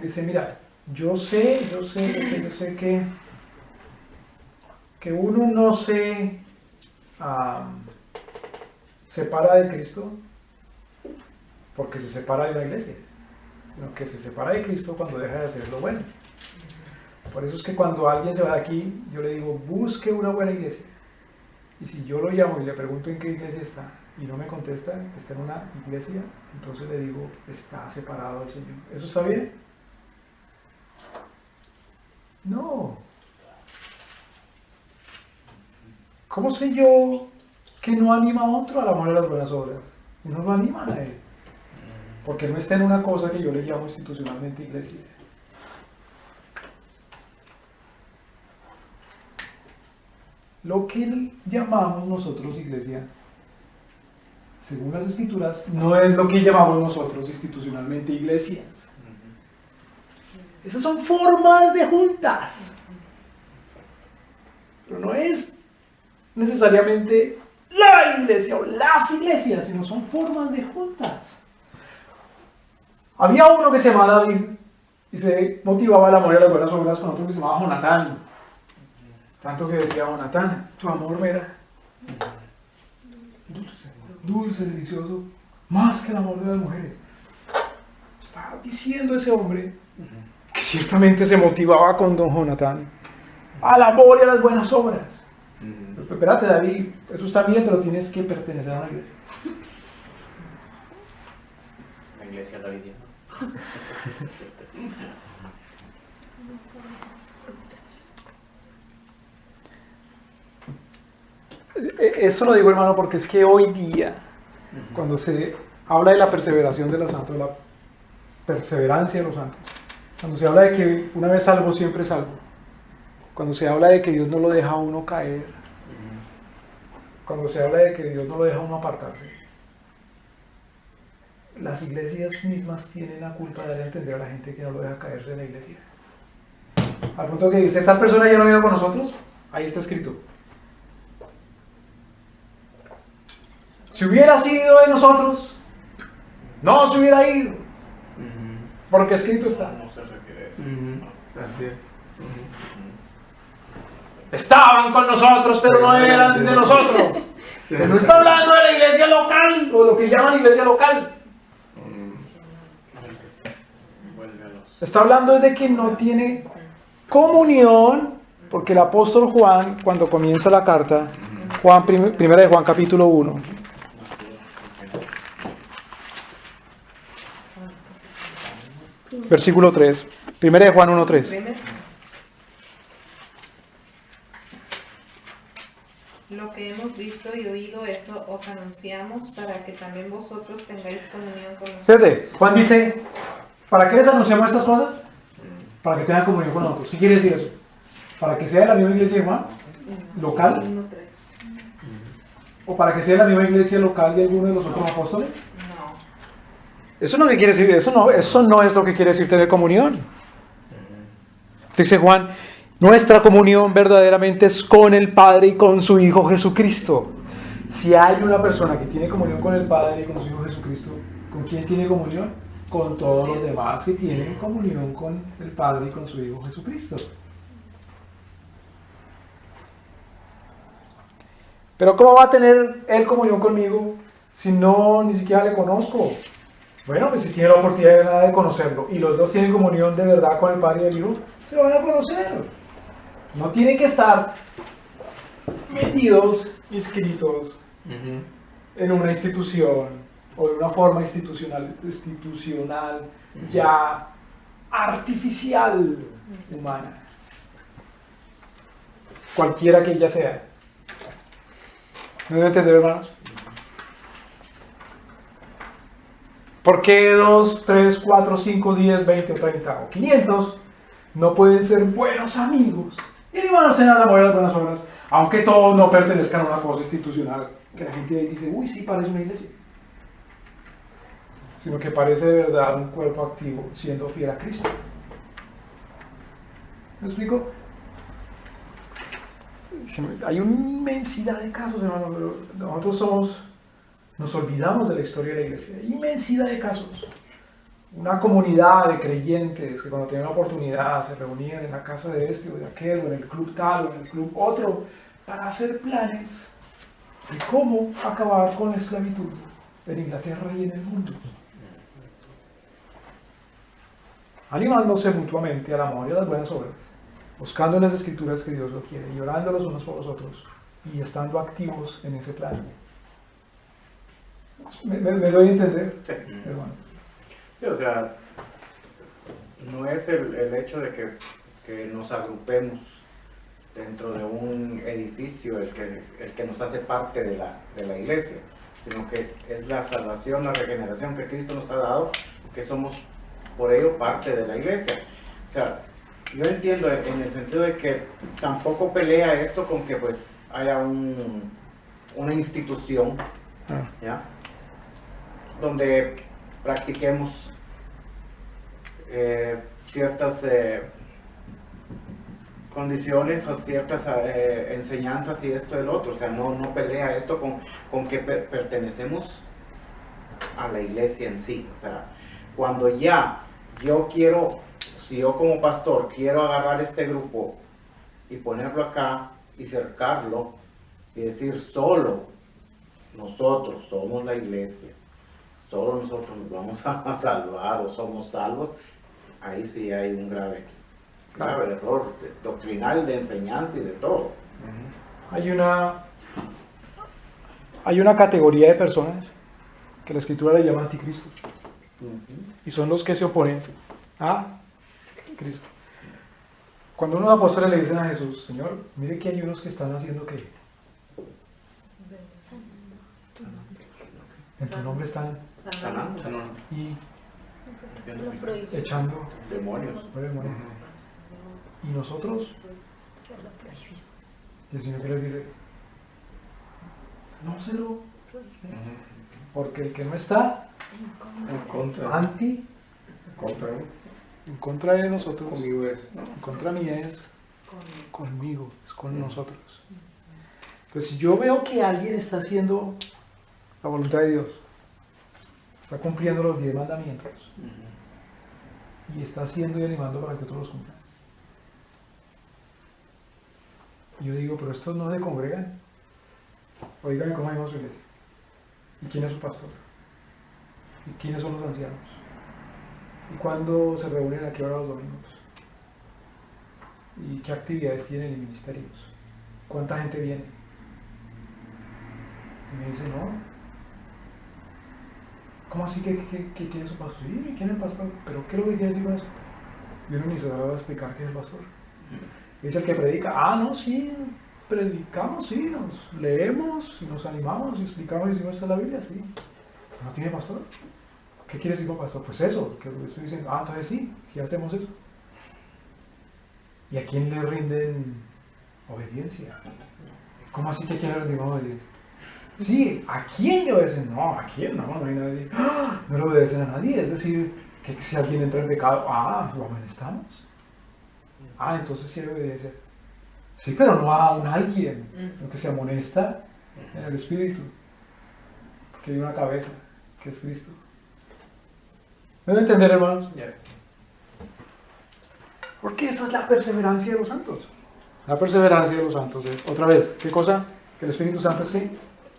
Dice, mira, yo sé que uno no se separa de Cristo porque se separa de una iglesia, sino que se separa de Cristo cuando deja de hacer lo bueno. Por eso es que cuando alguien se va de aquí, yo le digo, busque una buena iglesia. Y si yo lo llamo y le pregunto en qué iglesia está, y no me contesta que está en una iglesia, entonces le digo, está separado del Señor. ¿Eso está bien? No. ¿Cómo sé yo que no anima a otro al amor a las buenas obras? Y no lo animan a él. Porque no está en una cosa que yo le llamo institucionalmente iglesia. Lo que llamamos nosotros iglesia, según las escrituras, no es lo que llamamos nosotros institucionalmente iglesias. Esas son formas de juntas. Pero no es necesariamente la iglesia o las iglesias, sino son formas de juntas. Había uno que se llamaba David y se motivaba el amor y las buenas obras con otro que se llamaba Jonatán. Tanto que decía Jonatán, tu amor me era dulce, delicioso, más que el amor de las mujeres. Estaba diciendo ese hombre que ciertamente se motivaba con don Jonatán al amor y a las buenas obras. Pero espérate, David, eso está bien, pero tienes que pertenecer a una iglesia. La iglesia davidiana. Eso lo digo, hermano, porque es que hoy día, cuando se habla de la perseveración de los santos, de la perseverancia de los santos, cuando se habla de que una vez salvo, siempre salvo, cuando se habla de que Dios no lo deja a uno caer, cuando se habla de que Dios no lo deja a uno apartarse, las iglesias mismas tienen la culpa de dar a entender a la gente que no lo deja caerse en la iglesia. Al punto que dice, tal persona ya no vino con nosotros, ahí está escrito. Si hubiera sido de nosotros, no se hubiera ido, porque escrito está. No se refiere a eso. Así es. Estaban con nosotros, pero no eran de nosotros. Pero no está hablando de la iglesia local, o lo que llaman iglesia local. Está hablando de que no tiene comunión, porque el apóstol Juan, cuando comienza la carta, primera de Juan capítulo 1, versículo 3, primera de Juan 1:3. que hemos visto y oído, eso os anunciamos para que también vosotros tengáis comunión con nosotros. Fíjate, Juan dice, ¿para qué les anunciamos estas cosas? Para que tengan comunión con nosotros. ¿Qué quiere decir eso? Para que sea la misma iglesia de Juan, local, 1:3. o para que sea la misma iglesia local de alguno de los otros apóstoles. No. Eso no quiere decir, eso no es lo que quiere decir tener comunión. Dice Juan, nuestra comunión verdaderamente es con el Padre y con su Hijo Jesucristo. Si hay una persona que tiene comunión con el Padre y con su Hijo Jesucristo, ¿con quién tiene comunión? Con todos los demás que tienen comunión con el Padre y con su Hijo Jesucristo. Pero ¿cómo va a tener él comunión conmigo si no ni siquiera le conozco? Bueno, pues si tiene la oportunidad de conocerlo y los dos tienen comunión de verdad con el Padre y el Hijo, se van a conocer. No tienen que estar metidos, inscritos en una institución o en una forma institucional ya artificial, humana. Cualquiera que ella sea. ¿Me deben entender, hermanos? ¿Por qué 2, 3, 4, 5, 10, 20, 30 o 500 no pueden ser buenos amigos y ni van a hacer la mayoría de las buenas obras, aunque todos no pertenezcan a una cosa institucional que la gente dice, uy, sí, parece una iglesia, sino que parece de verdad un cuerpo activo siendo fiel a Cristo? ¿Me explico? Hay una inmensidad de casos, hermano, pero nosotros nos olvidamos de la historia de la iglesia. Hay inmensidad de casos. Una comunidad de creyentes que cuando tenían la oportunidad se reunían en la casa de este o de aquel, o en el club tal o en el club otro, para hacer planes de cómo acabar con la esclavitud en Inglaterra y en el mundo. Animándose mutuamente al amor y a las buenas obras, buscando en las escrituras que Dios lo quiere, y orando los unos por los otros, y estando activos en ese plan. ¿Me doy a entender, Sí. hermano? Sí, o sea, no es el hecho de que nos agrupemos dentro de un edificio el que nos hace parte de la iglesia, sino que es la salvación, la regeneración que Cristo nos ha dado, que somos por ello parte de la iglesia. O sea, yo entiendo en el sentido de que tampoco pelea esto con que pues haya una institución, ¿ya?, donde practiquemos ciertas condiciones o ciertas enseñanzas y esto y el otro. O sea, no pelea esto con que pertenecemos a la iglesia en sí. O sea, cuando ya yo quiero, si yo como pastor quiero agarrar este grupo y ponerlo acá y cercarlo y decir solo nosotros somos la iglesia, solo nosotros nos vamos a salvar o somos salvos, ahí sí hay un grave error doctrinal, de enseñanza y de todo. Hay una categoría de personas que la escritura le llama anticristos, y son los que se oponen a Cristo. Cuando unos apóstoles le dicen a Jesús, Señor, mire que hay unos que están haciendo que en tu nombre están Sanando. y echando Demonios. fuera demonios. Y nosotros, y el Señor que les dice, no se lo, porque el que no está en contra de nosotros, Conmigo es. en contra mía es conmigo, es con nosotros. Entonces, si yo veo que alguien está haciendo la voluntad de Dios, está cumpliendo los 10 mandamientos y está haciendo y animando para que otros los cumplan, y yo digo, pero estos no se congregan, oígame cómo vamos su iglesia, y quién es su pastor, y quiénes son los ancianos, y cuándo se reúnen, a qué hora los domingos, y qué actividades tienen en ministerios, cuánta gente viene. Y me dice, no, ¿cómo así que quién es su pastor? Sí, ¿quién es el pastor? ¿Pero qué es lo que quiere decir con eso? Y uno ni se va a explicar qué es el pastor. Es el que predica. Ah, no, sí, predicamos, sí, nos leemos, y nos animamos y explicamos y decimos esto es la Biblia, sí. ¿No tiene pastor? ¿Qué quiere decir con pastor? Pues eso, que le estoy diciendo, entonces sí hacemos eso. ¿Y a quién le rinden obediencia? ¿Cómo así que a quién le rendimos obediencia? Sí, ¿a quién le obedecen? No, ¿a quién? No hay nadie. ¡Ah! No le obedecen a nadie, es decir, que si alguien entra en pecado, lo amonestamos. Entonces sí hay obediencia. Sí, pero no a un alguien, lo que se amonesta en el Espíritu. Porque hay una cabeza, que es Cristo. ¿Me deben entender, hermanos? Porque esa es la perseverancia de los santos. La perseverancia de los santos es, otra vez, ¿qué cosa? Que el Espíritu Santo es ¿qué?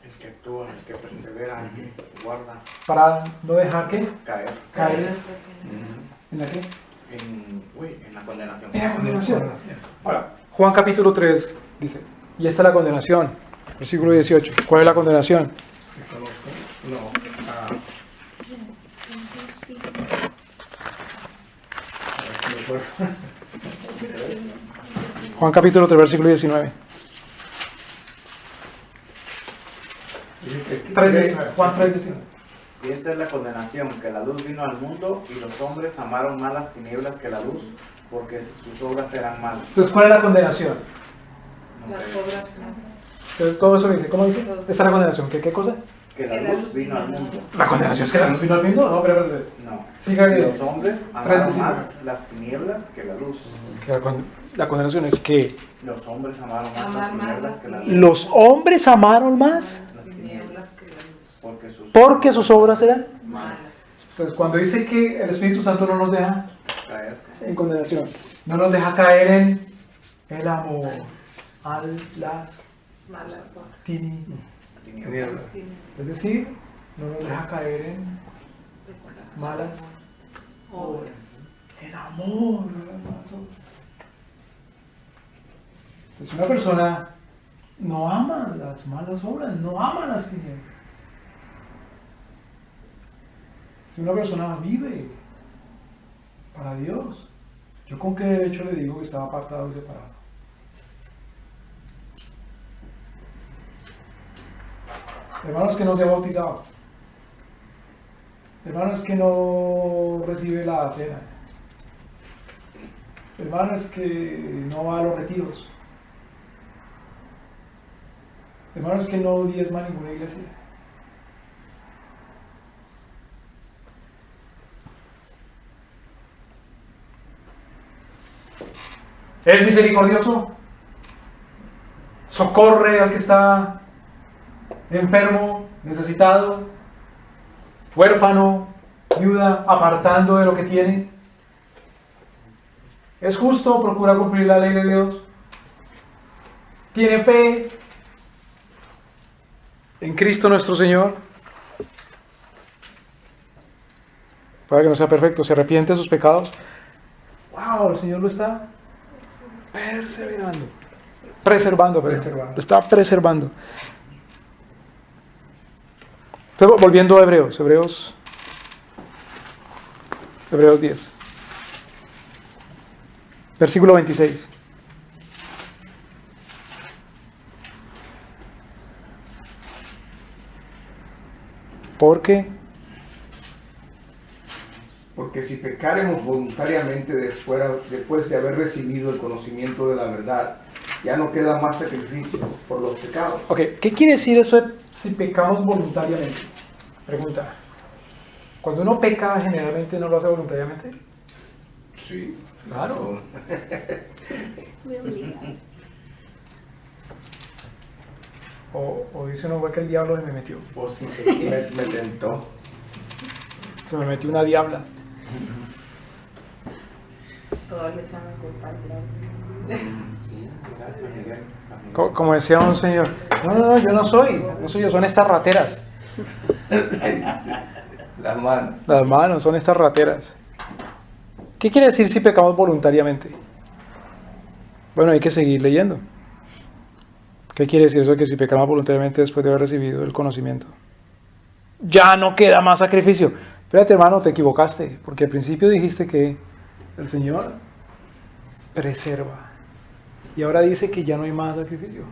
El que actúa, el que persevera, el que guarda. Para no dejar que Caer. ¿en la qué? En la condenación. En la condenación. Ahora, Juan capítulo 3 dice, y esta es la condenación, versículo 18. ¿Cuál es la condenación? Juan capítulo 3, versículo 19. 3:19. Juan 3:19. Y esta es la condenación, que la luz vino al mundo y los hombres amaron más las tinieblas que la luz, porque sus obras eran malas. Entonces, ¿cuál es la condenación? Las obras no. Entonces, todo eso dice, ¿cómo dice? Esta es la condenación. ¿Qué cosa? Que la luz vino al mundo. La condenación es que la luz vino al mundo. No, pero No. siga Y que los hombres amaron más las tinieblas que la luz. la condenación es que Los hombres amaron más Amar las más tinieblas las que la luz. tinieblas. los hombres amaron más Las tinieblas que la luz. Porque porque sus obras eran. Malas. Entonces, cuando dice que el Espíritu Santo no nos deja caer. en condenación, no nos deja caer en el amor a las Malas obras. tinieblas. Tinieblas. Es decir, no nos deja caer en malas Obras. el amor a las malas obras. Entonces, una persona no ama las malas obras, no ama las tinieblas. Si una persona vive para Dios, ¿yo con qué derecho le digo que estaba apartado y separado? Hermanos que no se ha bautizado, hermanos que no recibe la cena, hermanos que no va a los retiros, hermanos que no diezma ninguna iglesia. ¿Es misericordioso? ¿Socorre al que está enfermo, necesitado, huérfano, viuda, apartando de lo que tiene? ¿Es justo? ¿Procura cumplir la ley de Dios? ¿Tiene fe en Cristo nuestro Señor? Para que no sea perfecto, ¿se arrepiente de sus pecados? ¡Wow! El Señor lo está preservando. Lo está preservando. Entonces, volviendo a Hebreos 10, versículo 26. Porque si pecaremos voluntariamente después de haber recibido el conocimiento de la verdad, ya no queda más sacrificio por los pecados. Ok, ¿qué quiere decir eso de si pecamos voluntariamente? Pregunta. Cuando uno peca, generalmente no lo hace voluntariamente. Sí, Claro. Me obligan. O dice uno, que el diablo se me metió. Por si me tentó. Se me metió una diabla. Todos le echan la culpa al diablo. Sí, gracias, Miguel. Como decía un señor, no, yo no soy yo, son estas rateras. Las manos. Las manos son estas rateras. ¿Qué quiere decir si pecamos voluntariamente? Bueno, hay que seguir leyendo. ¿Qué quiere decir eso de que si pecamos voluntariamente después de haber recibido el conocimiento? Ya no queda más sacrificio. Espérate, hermano, te equivocaste, porque al principio dijiste que el Señor preserva. Y ahora dice que ya no hay más sacrificio.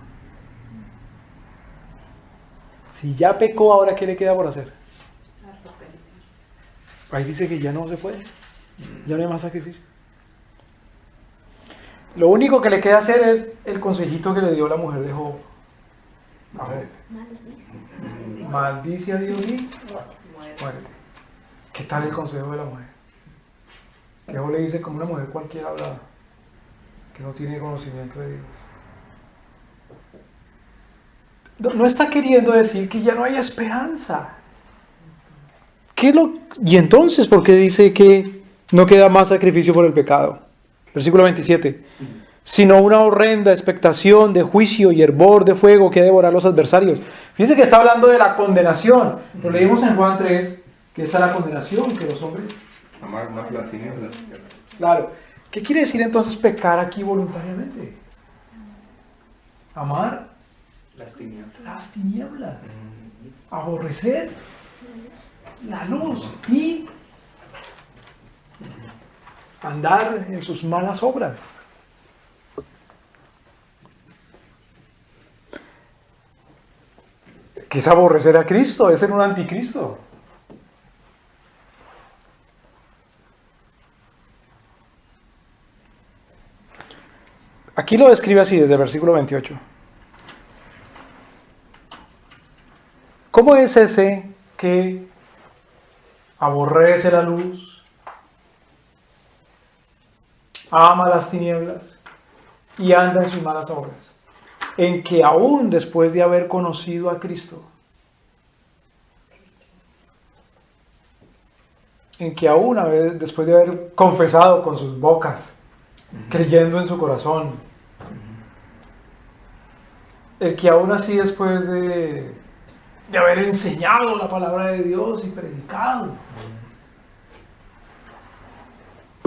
Si ya pecó, ahora ¿qué le queda por hacer? Ahí dice que ya no se puede. Ya no hay más sacrificio. Lo único que le queda hacer es el consejito que le dio la mujer de Job. A ver, maldice a Dios y muérete. ¿Qué tal el consejo de la mujer? Que Job le dice como una mujer cualquiera hablada, que no tiene conocimiento de Dios. No está queriendo decir que ya no hay esperanza. Y entonces, ¿por qué dice que no queda más sacrificio por el pecado? Versículo 27. Sino una horrenda expectación de juicio y hervor de fuego que ha de devorar los adversarios. Fíjense que está hablando de la condenación. Lo leímos en Juan 3, que está la condenación, que los hombres... Amar más las tinieblas. Claro. ¿Qué quiere decir entonces pecar aquí voluntariamente? Amar Las tinieblas. las tinieblas. Aborrecer la luz y andar en sus malas obras. ¿Qué es aborrecer a Cristo? Es ser un anticristo. Aquí lo describe así desde el versículo 28. ¿Cómo es ese que aborrece la luz, ama las tinieblas y anda en sus malas obras? En que aún después de haber conocido a Cristo, en que aún después de haber confesado con sus bocas, creyendo en su corazón, el que aún así después de haber enseñado la palabra de Dios y predicado.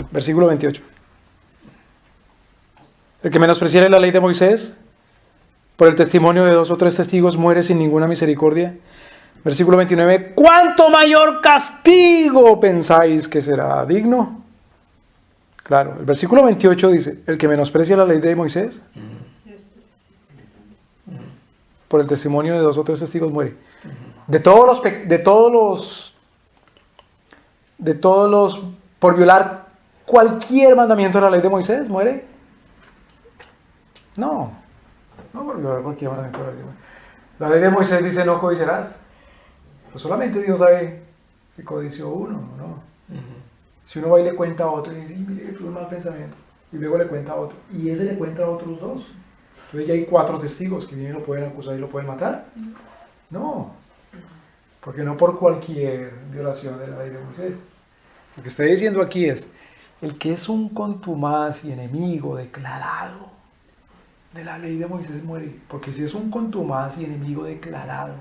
Versículo 28. El que menospreciare la ley de Moisés, por el testimonio de 2 o 3 testigos, muere sin ninguna misericordia. Versículo 29. ¿Cuánto mayor castigo pensáis que será digno? Claro, el versículo 28 dice, el que menosprecia la ley de Moisés, por el testimonio de 2 o 3 testigos, muere. De todos los, por violar cualquier mandamiento de la ley de Moisés, ¿muere? No por violar cualquier mandamiento de la ley de Moisés. La ley de Moisés dice no codiciarás. Pues solamente Dios sabe si codició uno o no. Si uno va y le cuenta a otro y dice, mire que tuve un mal pensamiento, y luego le cuenta a otro, y ese le cuenta a otros 2. Entonces ya hay 4 testigos que vienen y lo pueden acusar y lo pueden matar. No, porque no por cualquier violación de la ley de Moisés. Lo que está diciendo aquí es, el que es un contumaz y enemigo declarado de la ley de Moisés muere. Porque si es un contumaz y enemigo declarado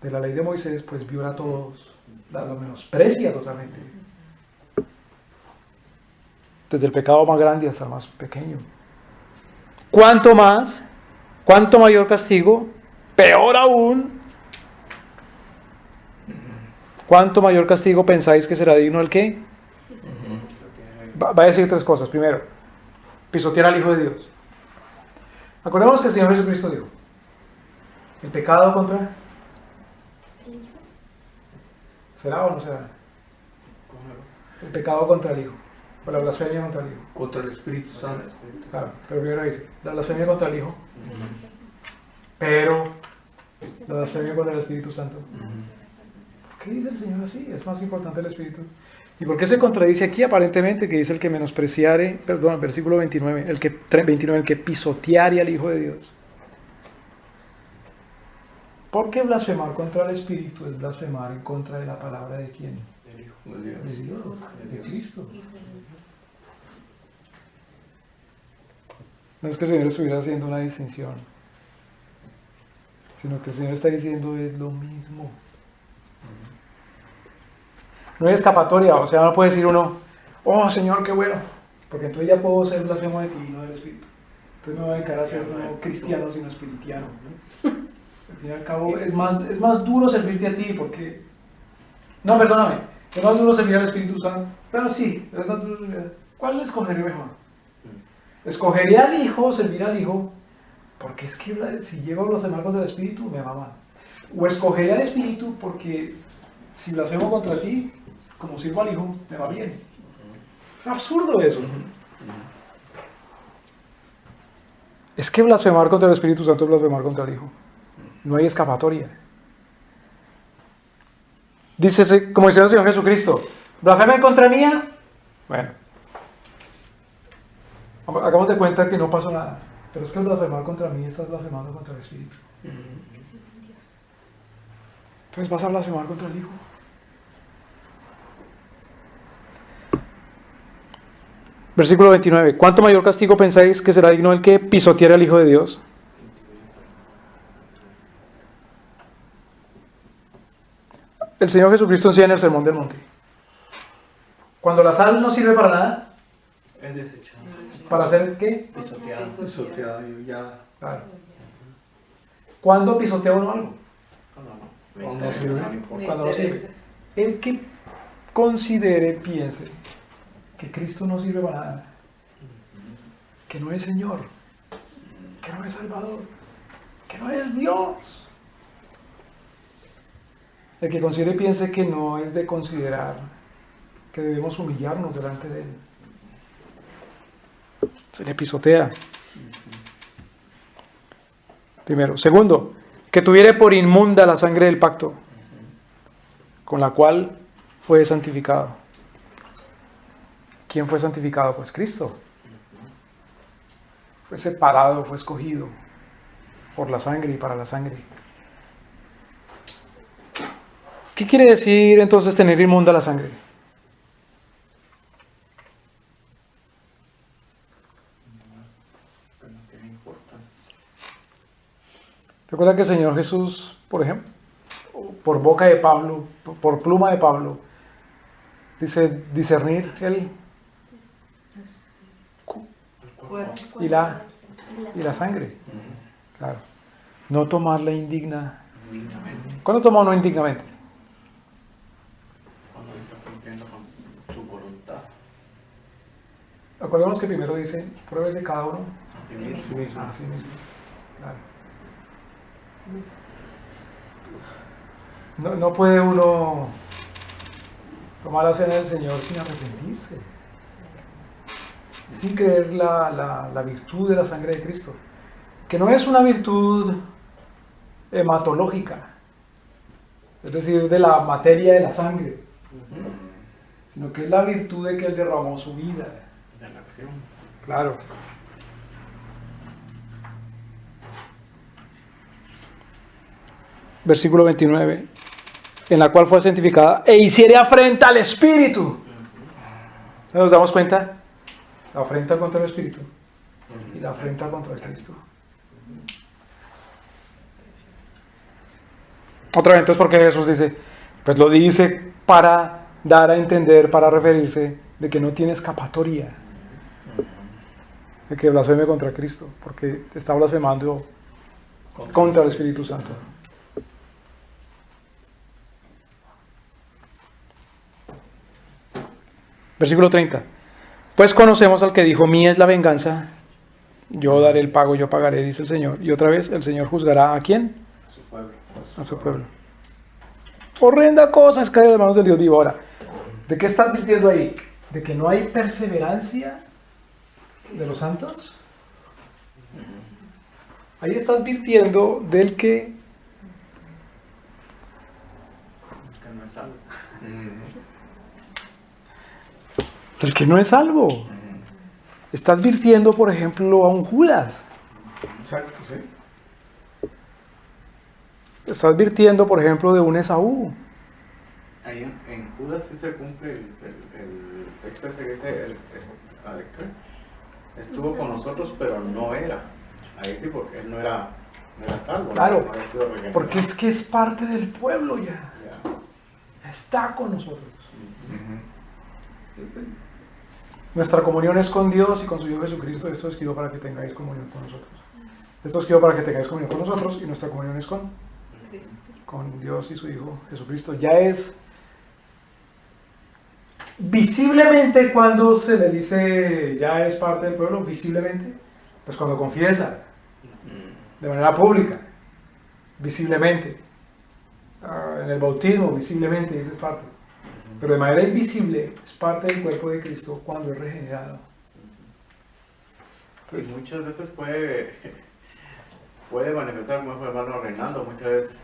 de la ley de Moisés, pues viola a todos, lo menosprecia totalmente. Desde el pecado más grande hasta el más pequeño. ¿Cuánto mayor castigo? Peor aún. ¿Cuánto mayor castigo pensáis que será digno el qué? Va a decir 3 cosas. Primero, pisotear al Hijo de Dios. Acordémonos que el Señor Jesucristo dijo, el pecado contra... ¿será o no será? El pecado contra el Hijo. O la blasfemia contra el Hijo. Contra el Espíritu Santo. Claro, pero primero dice, la blasfemia contra el Hijo. Pero la blasfemia contra el Espíritu Santo. ¿Qué dice el Señor así? Es más importante el Espíritu. ¿Y por qué se contradice aquí aparentemente que dice el que menospreciare, perdón, versículo 29, el que pisoteare al Hijo de Dios? Porque blasfemar contra el Espíritu es blasfemar en contra de la palabra de quién? Del Hijo de Dios. De Dios, de Cristo. No es que el Señor estuviera haciendo una distinción, sino que el Señor está diciendo es lo mismo. No hay escapatoria, o sea, no puede decir uno, oh Señor, qué bueno, porque entonces ya puedo ser blasfemo de ti, no del Espíritu. Entonces me voy a dedicar a ser no cristiano, sino espiritiano, ¿no? Al fin y al cabo es más duro servirte a ti, porque... No, perdóname, es más duro servir al Espíritu Santo. Pero sí, es más duro servir. ¿Cuál le escogería mejor? Escogería al Hijo, servir al Hijo, porque es que si llego a blasfemar contra el Espíritu, me va mal. O escogeré al Espíritu porque si blasfemo contra ti, como sirvo al Hijo, me va bien. Es absurdo eso. Es que blasfemar contra el Espíritu Santo es blasfemar contra el Hijo. No hay escapatoria. Dice, como dice el Señor Jesucristo, ¿blasfemen contra mía? Bueno, hagamos de cuenta que no pasó nada. Pero es que al blasfemar contra mí estás blasfemando contra el Espíritu. Entonces vas a blasfemar contra el Hijo. Versículo 29. ¿Cuánto mayor castigo pensáis que será digno el que pisoteare al Hijo de Dios? El Señor Jesucristo enseña en el Sermón del Monte. Cuando la sal no sirve para nada, Es desechado. ¿para hacer qué? Pisoteado, ya. Claro. ¿Cuándo pisotea uno algo? Cuando sirve. Cuando no sirve. El que considere, piense que Cristo no sirve para nada, que no es Señor, que no es Salvador, que no es Dios. El que considere, piense que no es de considerar que debemos humillarnos delante de Él. Se le pisotea. Primero. Segundo, que tuviere por inmunda la sangre del pacto, con la cual fue santificado. ¿Quién fue santificado? Pues Cristo. Fue separado, fue escogido por la sangre y para la sangre. ¿Qué quiere decir entonces tener inmunda la sangre? Recuerda que el Señor Jesús, por ejemplo, por boca de Pablo, por pluma de Pablo, dice discernir el y la sangre. Claro. No tomarla indigna. ¿Cuándo toma uno indignamente? Cuando está cumpliendo con su voluntad. Acordémonos que primero dice, pruébese cada uno Sí mismo. a sí mismo. Claro. No puede uno tomar la cena del Señor sin arrepentirse, sin creer la virtud de la sangre de Cristo, que no es una virtud hematológica, es decir, de la materia de la sangre, sino que es la virtud de que Él derramó su vida. De la acción. Claro. Versículo 29, en la cual fue santificada e hiciere afrenta al Espíritu. ¿Nos damos cuenta? La afrenta contra el Espíritu y la afrenta contra el Cristo. Otra vez, entonces, ¿por qué Jesús dice? Pues lo dice para dar a entender, para referirse de que no tiene escapatoria, de que blasfeme contra Cristo, porque está blasfemando contra el Espíritu Santo. Versículo 30. Pues conocemos al que dijo, mía es la venganza, yo daré el pago, yo pagaré, dice el Señor. Y otra vez, el Señor juzgará ¿a quién? A su pueblo. A su pueblo. Horrenda cosa es caer de manos del Dios vivo. Ahora, ¿de qué está advirtiendo ahí? ¿De que no hay perseverancia de los santos? Ahí está advirtiendo del que no es salvo. del que no es salvo. Está advirtiendo, por ejemplo, a un Judas. Exacto, sí. Está advirtiendo, por ejemplo, de un Esaú. Ahí en Judas sí se cumple el texto ese que dice, estuvo con nosotros, pero no era. Ahí sí, porque él no era salvo. Claro, no había sido regenerado. porque es que es parte del pueblo ya. Ya. Está con nosotros. Nuestra comunión es con Dios y con su Hijo Jesucristo. Esto escribo para que tengáis comunión con nosotros. Esto escribo para que tengáis comunión con nosotros y nuestra comunión es con Dios y su Hijo Jesucristo. Ya es visiblemente cuando se le dice ya es parte del pueblo, visiblemente, pues cuando confiesa. de manera pública, visiblemente. En el bautismo, visiblemente, esa es parte. Pero de manera invisible, es parte del cuerpo de Cristo cuando es regenerado. Y muchas veces puede manifestar, como dijo el hermano Reinaldo, muchas veces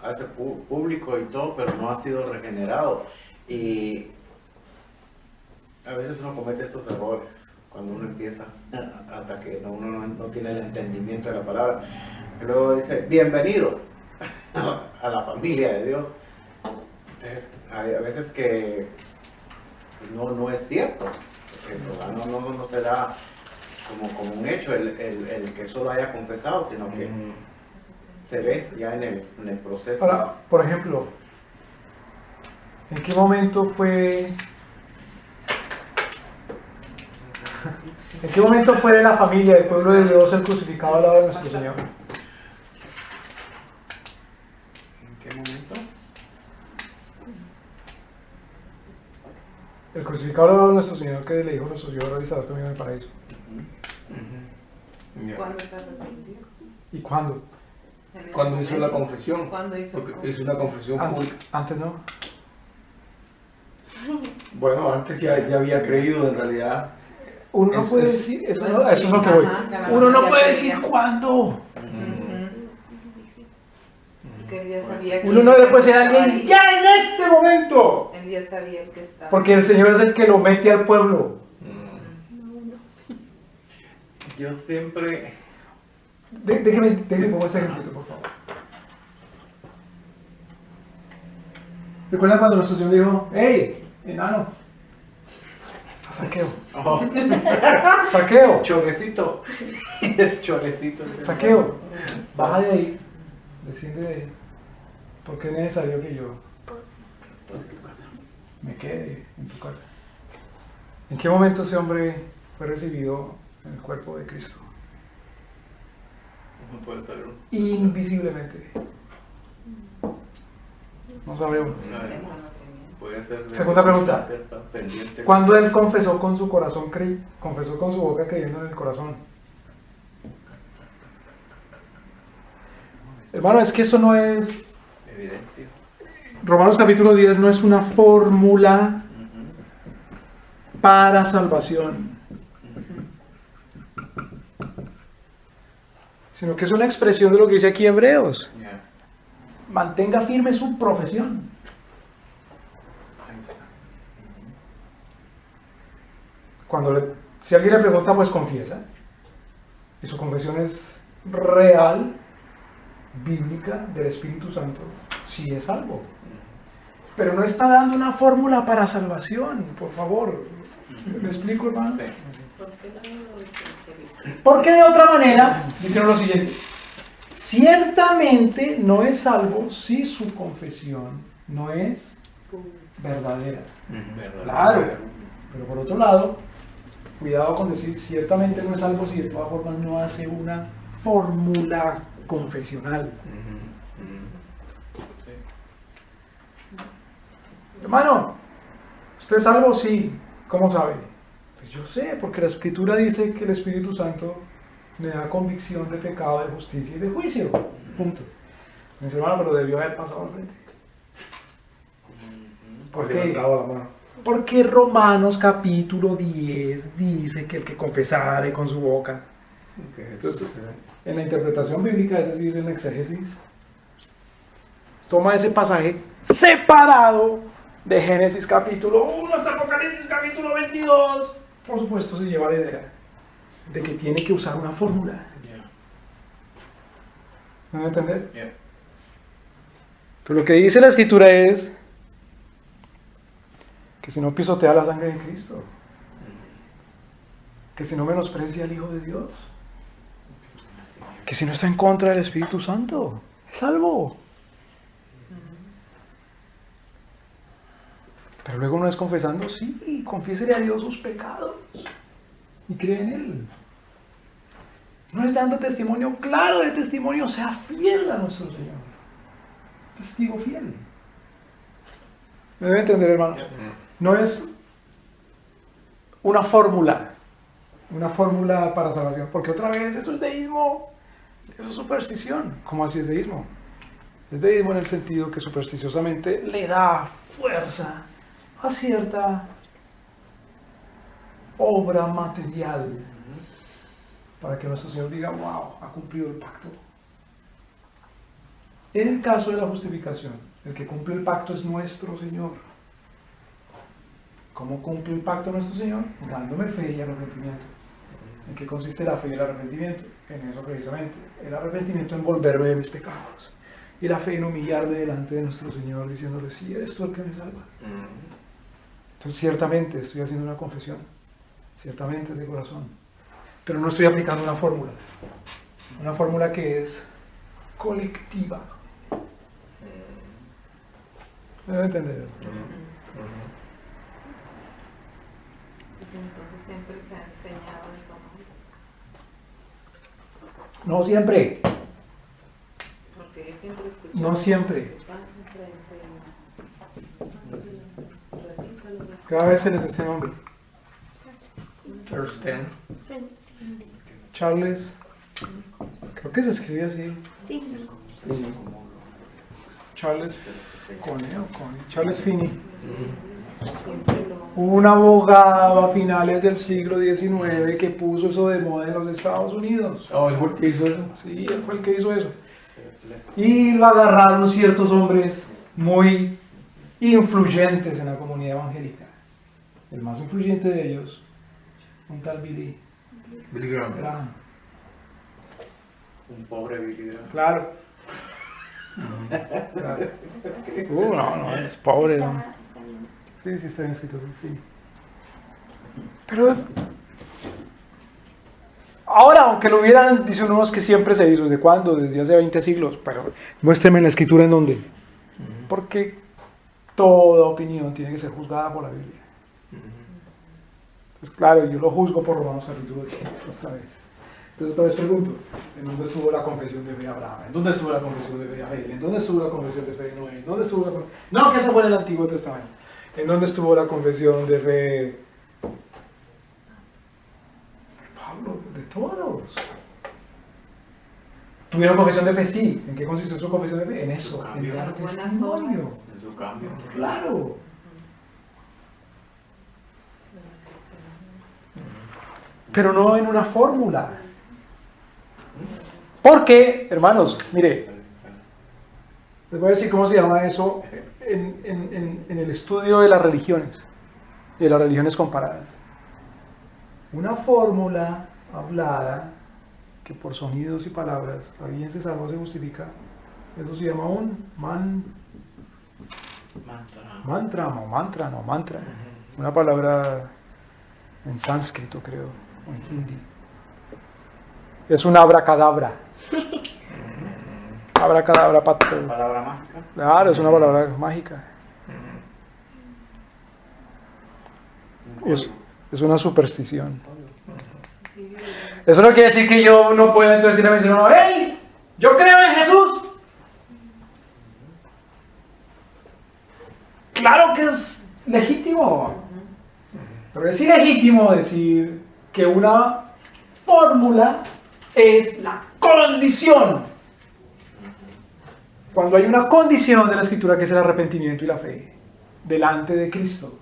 hace público y todo, pero no ha sido regenerado. Y a veces uno comete estos errores cuando uno empieza, hasta que uno no tiene el entendimiento de la palabra. Y luego dice, bienvenidos a la familia de Dios. Entonces, hay a veces que no es cierto eso, no se da como un hecho el que solo haya confesado, sino que se ve ya en el proceso. Ahora, por ejemplo, ¿en qué momento fue de la familia, del pueblo de Dios, el crucificado al lado de nuestro Señor? ¿En qué momento? El crucificado al lado de nuestro Señor que le dijo a nuestro Señor, ahora estarás conmigo en el paraíso. ¿Cuándo se arrepintió? ¿Y cuándo? En el Cuando hizo la momento. confesión. ¿Cuándo hizo la Porque hizo una confesión pública. Antes no. Bueno, antes ya había creído en realidad. Uno no Es- puede es- decir, eso, Bueno, no, eso sí, es lo que voy. ajá, Uno no ya puede creía. decir cuándo. Ujú. Porque él ya sabía que Uno no le puede decir a estaba alguien, ahí. ya en este momento. Él ya sabía que estaba. Porque el Señor es el que lo mete al pueblo. Yo siempre... Déjeme pongo ese ejemplo, por favor. ¿Recuerdan cuando nuestro Señor dijo, hey, enano? A Saqueo. Oh, Saqueo. cholecito. El cholecito. Saqueo. Baja de ahí. Desciende de ahí. Porque es necesario que yo Pues, ¿qué pasa? me quede en tu casa. ¿En qué momento ese hombre fue recibido en el cuerpo de Cristo? No puede saber uno. Invisiblemente. No sabemos. No sabemos. Puede ser de- Segunda pregunta. Está pendiente. Cuando él confesó con su corazón, confesó con su boca creyendo en el corazón. Hermano, es que eso no es... Evidencia. Romanos capítulo 10 no es una fórmula para salvación, sino que es una expresión de lo que dice aquí Hebreos. Ya. Mantenga firme su profesión. Ahí está. Si alguien le pregunta, pues confiesa. Y su confesión es real, bíblica, del Espíritu Santo, si es salvo. Pero no está dando una fórmula para salvación, por favor. ¿Me explico, hermano? Sí. ¿Por qué la no lo caracteriza? Porque de otra manera, dicen lo siguiente: ciertamente no es salvo si su confesión no es verdadera. ¿Verdad? Claro, pero por otro lado, cuidado con decir ciertamente no es salvo si de todas formas no hace una fórmula confesional. Hermano, ¿usted es salvo? Sí. ¿Cómo sabe? Pues yo sé, porque la Escritura dice que el Espíritu Santo me da convicción de pecado, de justicia y de juicio. Punto. Me dice, hermano, pero debió haber pasado al frente. ¿Por qué? Levantaba la mano. Porque Romanos capítulo 10 dice que el que confesare con su boca. Entonces, en la interpretación bíblica, es decir, en la exégesis, toma ese pasaje separado de Génesis capítulo 1 hasta Apocalipsis capítulo 22. Por supuesto, se lleva la idea de que tiene que usar una fórmula. Ya. ¿Me van a entender? Ya. Pero lo que dice la Escritura es que si no pisotea la sangre de Cristo, que si no menosprecia al Hijo de Dios, que si no está en contra del Espíritu Santo, es salvo. Pero luego no es confesando, sí, confiésele a Dios sus pecados y cree en Él. No es dando testimonio claro de testimonio, sea fiel a nuestro Señor. Testigo fiel. ¿Me debe entender, hermano? No es una fórmula para salvación, porque otra vez eso es deísmo Eso es superstición. ¿Cómo así es deísmo? Es deísmo en el sentido que supersticiosamente le da fuerza a cierta obra material para que nuestro Señor diga, wow, ha cumplido el pacto. En el caso de la justificación, el que cumple el pacto es nuestro Señor. ¿Cómo cumple el pacto nuestro Señor? Dándome fe y arrepentimiento. ¿En qué consiste la fe y el arrepentimiento? En eso precisamente. El arrepentimiento en volverme de mis pecados. Y la fe en humillarme delante de nuestro Señor diciéndole, sí, eres tú el que me salva. Entonces ciertamente estoy haciendo una confesión. Ciertamente de corazón. Pero no estoy aplicando una fórmula. Una fórmula que es colectiva. ¿Me debe entender? Entonces siempre se ha enseñado eso, No siempre. porque yo siempre escucho. No siempre. Cada vez se les este nombre. Thurston. Charles. Creo que se escribe así. Charles Finney o Coney. Charles Finney. Un abogado a finales del siglo XIX que puso eso de moda en los Estados Unidos. Oh, ¿él fue el que hizo eso? Sí, él fue el que hizo eso. Y lo agarraron ciertos hombres muy influyentes en la comunidad evangélica. El más influyente de ellos, un tal Billy Graham. Graham. Un pobre Billy Graham. Claro. Claro. No, es pobre. ¿no? Está bien. Sí, está bien escrito. Sí. Pero ahora, aunque lo hubieran, dicen unos que siempre se hizo, ¿desde cuándo? Desde hace 20 siglos. Pero muéstreme en la escritura en dónde. Porque toda opinión tiene que ser juzgada por la Biblia. Entonces, claro, yo lo juzgo por Romanos capítulo 10, otra vez. Entonces, otra vez pregunto, ¿en dónde estuvo la confesión de fe de Abraham? ¿En dónde estuvo la confesión de fe de Abel? ¿En dónde estuvo la confesión de fe de Noé? ¿En dónde estuvo la No, que eso fue en el Antiguo Testamento. ¿En dónde estuvo la confesión de fe? Pablo, de todos. ¿Tuvieron confesión de fe? Sí. ¿En qué consistió su confesión de fe? En eso, en cambio. dar Buenas testimonio. obras. En su cambio. Claro. Pero no en una fórmula. Porque, hermanos, mire, les voy a decir cómo se llama eso en el estudio de las religiones comparadas. Una fórmula hablada que por sonidos y palabras, bien se salva, se justifica. Eso se llama un mantra. Una palabra en sánscrito, creo, o en hindi. Es un abracadabra. Abracadabra, pato. Palabra mágica. Claro, es una palabra mágica. Es una superstición. Eso no quiere decir que yo no pueda entonces decirle a mi hermano, ¡hey! ¡Yo creo en Jesús! Claro que es legítimo. Pero es ilegítimo decir que una fórmula es la condición. Cuando hay una condición de la Escritura que es el arrepentimiento y la fe delante de Cristo.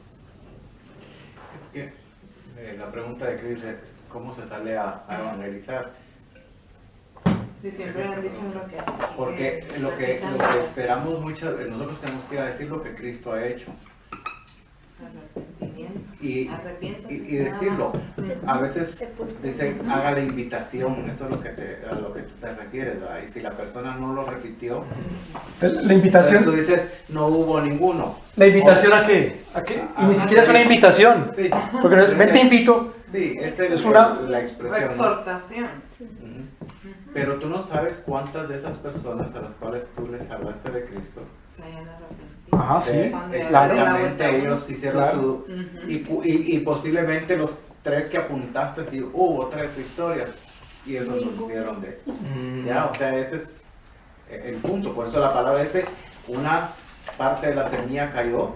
La pregunta de Chris es ¿cómo se sale a evangelizar? Y siempre han dicho lo que Porque lo que esperamos muchas veces, nosotros tenemos que ir a decir lo que Cristo ha hecho. Y decirlo. A veces dicen, haga la invitación, eso es a lo que tú te refieres, ¿verdad? Y si la persona no lo repitió, La invitación. tú dices, no hubo ninguno. ¿La invitación a qué? ¿A qué? Y ni siquiera es una invitación. Sí. Porque no es, ven te invito. Sí, esta Es es una- la expresión. ¿no? exhortación. Ujú. Pero tú no sabes cuántas de esas personas a las cuales tú les hablaste de Cristo, Se hayan arrepentido. Ajá, sí. Cuando ya Claro. se da la vuelta exactamente uno. ellos hicieron Claro. su... Ujú. Y posiblemente los 3 que apuntaste, sí, hubo 3 victorias, y esos los hicieron de... Ya, o sea, ese es el punto. Por eso la palabra dice, una parte de la semilla cayó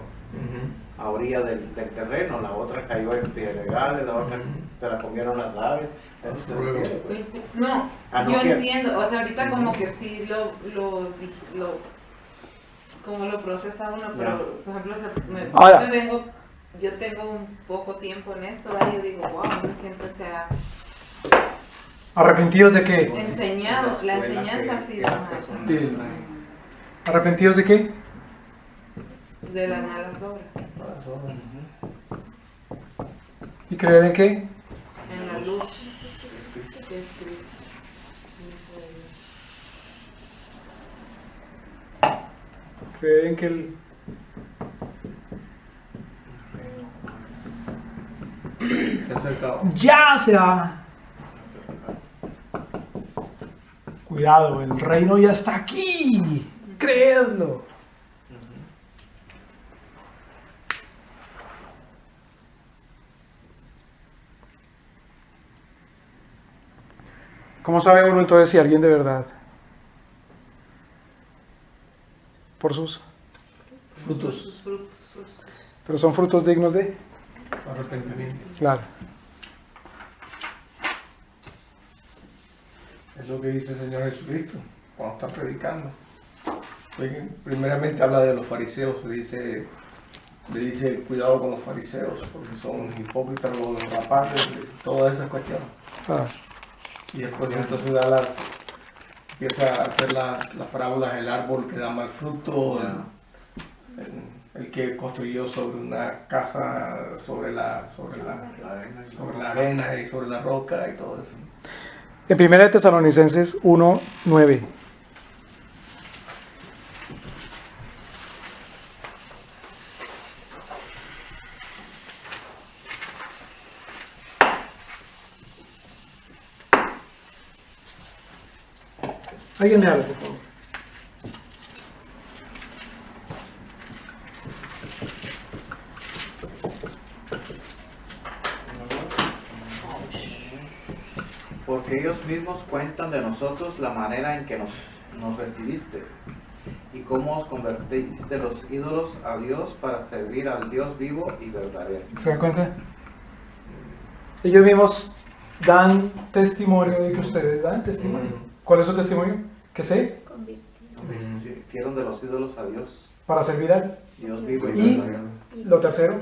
a orilla del terreno, la otra cayó en piedregales, la otra... O se la comieron las aves. ¿A eso se refiere? No, Ah, no, yo ¿qué? entiendo, o sea, ahorita como que sí como lo procesa uno, pero Ya. por ejemplo, o sea, Ahora. yo tengo un poco tiempo en esto, ¿verdad? Y yo digo, wow, no siempre se ha ¿Arrepentidos de qué? enseñado, la enseñanza ha sido las mal, personas Sí. traen. ¿Arrepentidos de qué? de las malas obras, ¿Y creen en qué? en la luz que es Cristo. ¿Creen que el... Se ha acercado. ya será? Cuidado, el reino ya está aquí. Creedlo. ¿Cómo sabe uno entonces si alguien de verdad? Por sus... Frutos. Sus frutos, Pero son frutos dignos de... Arrepentimiento. Claro. Es lo que dice el Señor Jesucristo cuando está predicando. Primeramente habla de los fariseos, le dice cuidado con los fariseos, porque son hipócritas, los rapaces, todas esas cuestiones. Ah, Y después entonces empieza a hacer las parábolas del árbol que da mal fruto, el que construyó sobre una casa, sobre la arena y sobre la roca y todo eso. En 1 Tesalonicenses 1:9. Alguien le habla, por favor. Porque ellos mismos cuentan de nosotros la manera en que nos recibiste y cómo os convertís de los ídolos a Dios para servir al Dios vivo y verdadero. ¿Se dan cuenta? Ellos mismos dan testimonio de que ustedes dan testimonio. ¿Cuál es su testimonio? Que sé, Convirtieron de los ídolos a Dios, para servir al... Dios vivo y Y- verdadero. Lo tercero,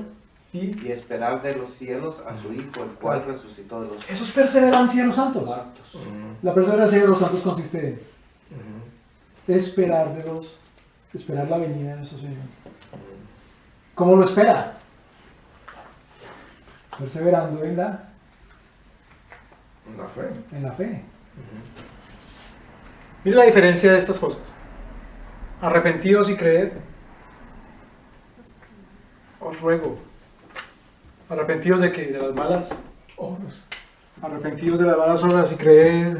y... Y esperar de los cielos a su Hijo, el cual resucitó de los Eso es perseverancia de los santos. muertos. La perseverancia de los santos consiste en esperar la venida de nuestro Señor. ¿Cómo lo espera? Perseverando en la fe. Mira la diferencia de estas cosas. Arrepentidos y creed. Os ruego. Arrepentidos de qué? De las malas obras. Arrepentidos de las malas obras y creed.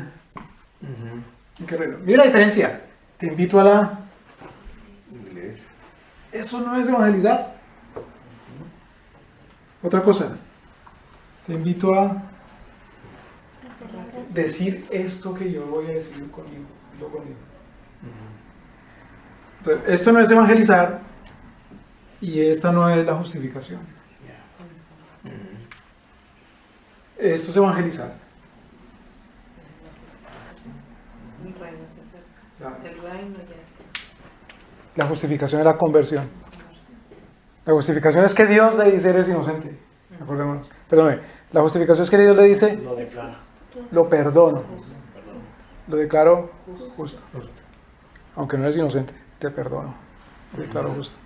¿En qué reino? Mira la diferencia. Te invito a la... Eso no es evangelizar. Otra cosa. Te invito a decir esto que yo voy a decir conmigo. Yo conmigo. Entonces, esto no es evangelizar y esta no es la justificación. Esto es evangelizar. El reino se acerca. Claro. El reino ya está. La justificación es la conversión. La justificación es que Dios le dice eres inocente. Acordémonos. Perdóname. La justificación es que Dios le dice Lo declara. lo perdono. Lo declaro justo. Aunque no eres inocente, te perdono. Lo declaro justo.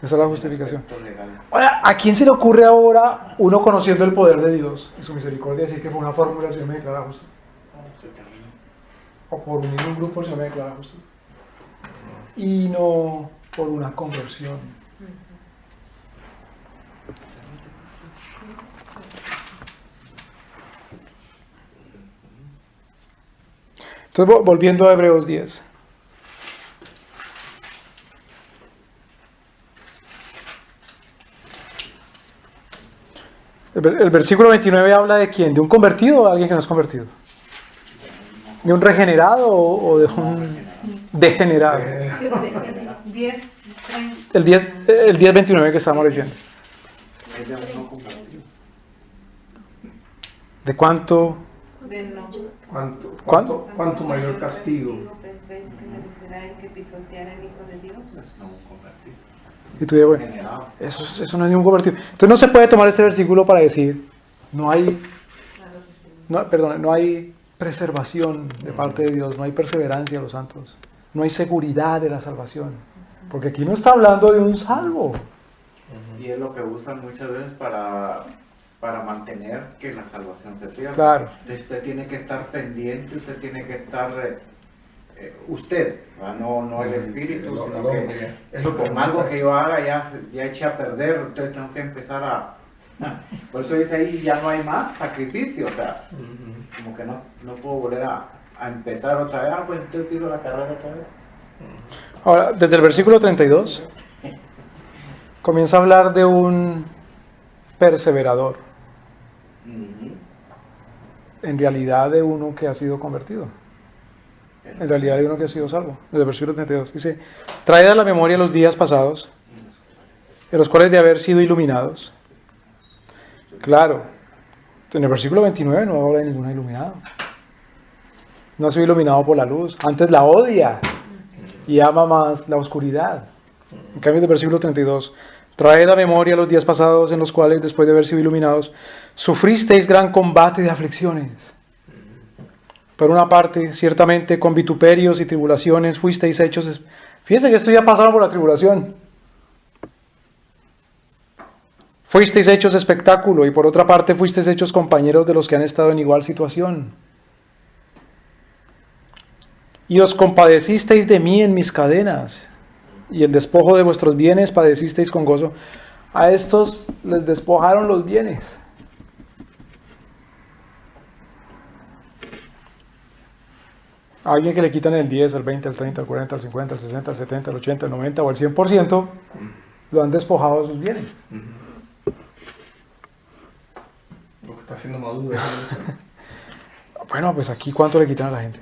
Esa es la justificación. Aspecto legal. Ahora, ¿a quién se le ocurre ahora, uno conociendo el poder de Dios y su misericordia, decir que por una fórmula el Señor me declara justo? O por unir un grupo el Señor me declara justo. Y no por una conversión. Entonces, volviendo a Hebreos 10. El versículo 29 habla de quién, de un convertido o de alguien que no es convertido, de un regenerado o de un degenerado. 10, 30. El 10:29 que estamos leyendo. Es de un no convertido. ¿De cuánto? De no. ¿Cuánto mayor castigo? ¿Pensáis que merecerá el que pisoteara al Hijo de Dios? No convertido. Si tuviera, bueno, Generado. eso no es ningún convertido. Entonces no se puede tomar este versículo para decir, no hay preservación de parte de Dios, no hay perseverancia de los santos, no hay seguridad de la salvación. Porque aquí no está hablando de un salvo. Y es lo que usan muchas veces para mantener que la salvación se pierda. Claro. Usted tiene que estar pendiente, usted tiene que estar, usted, ¿verdad? No el espíritu, Sí, sino que es lo que con algo que yo haga ya eché a perder, entonces tengo que empezar a... Por eso dice ahí, ya no hay más sacrificio, o sea, como que no puedo volver a empezar otra vez, pues entonces empiezo la carrera otra vez. Ahora, desde el versículo 32, comienza a hablar de un perseverador, en realidad de uno que ha sido convertido, en realidad de uno que ha sido salvo. Desde el versículo 32 dice, traed a la memoria los días pasados, en los cuales de haber sido iluminados. Claro, en el versículo 29 no habla de ningún iluminado. No ha sido iluminado por la luz, antes la odia y ama más la oscuridad. En cambio, del versículo 32, traed a memoria los días pasados en los cuales, después de haber sido iluminados, sufristeis gran combate de aflicciones. Por una parte, ciertamente, con vituperios y tribulaciones fuisteis hechos... Fíjense que esto ya pasaron por la tribulación. Fuisteis hechos espectáculo y por otra parte fuisteis hechos compañeros de los que han estado en igual situación. Y os compadecisteis de mí en mis cadenas, y el despojo de vuestros bienes padecisteis con gozo. A estos les despojaron los bienes. A alguien que le quitan el 10, el 20, el 30, el 40, el 50, el 60, el 70, el 80, el 90 o el 100%, lo han despojado de sus bienes. Lo que está haciendo maduro es eso. Bueno, pues aquí ¿cuánto le quitan a la gente?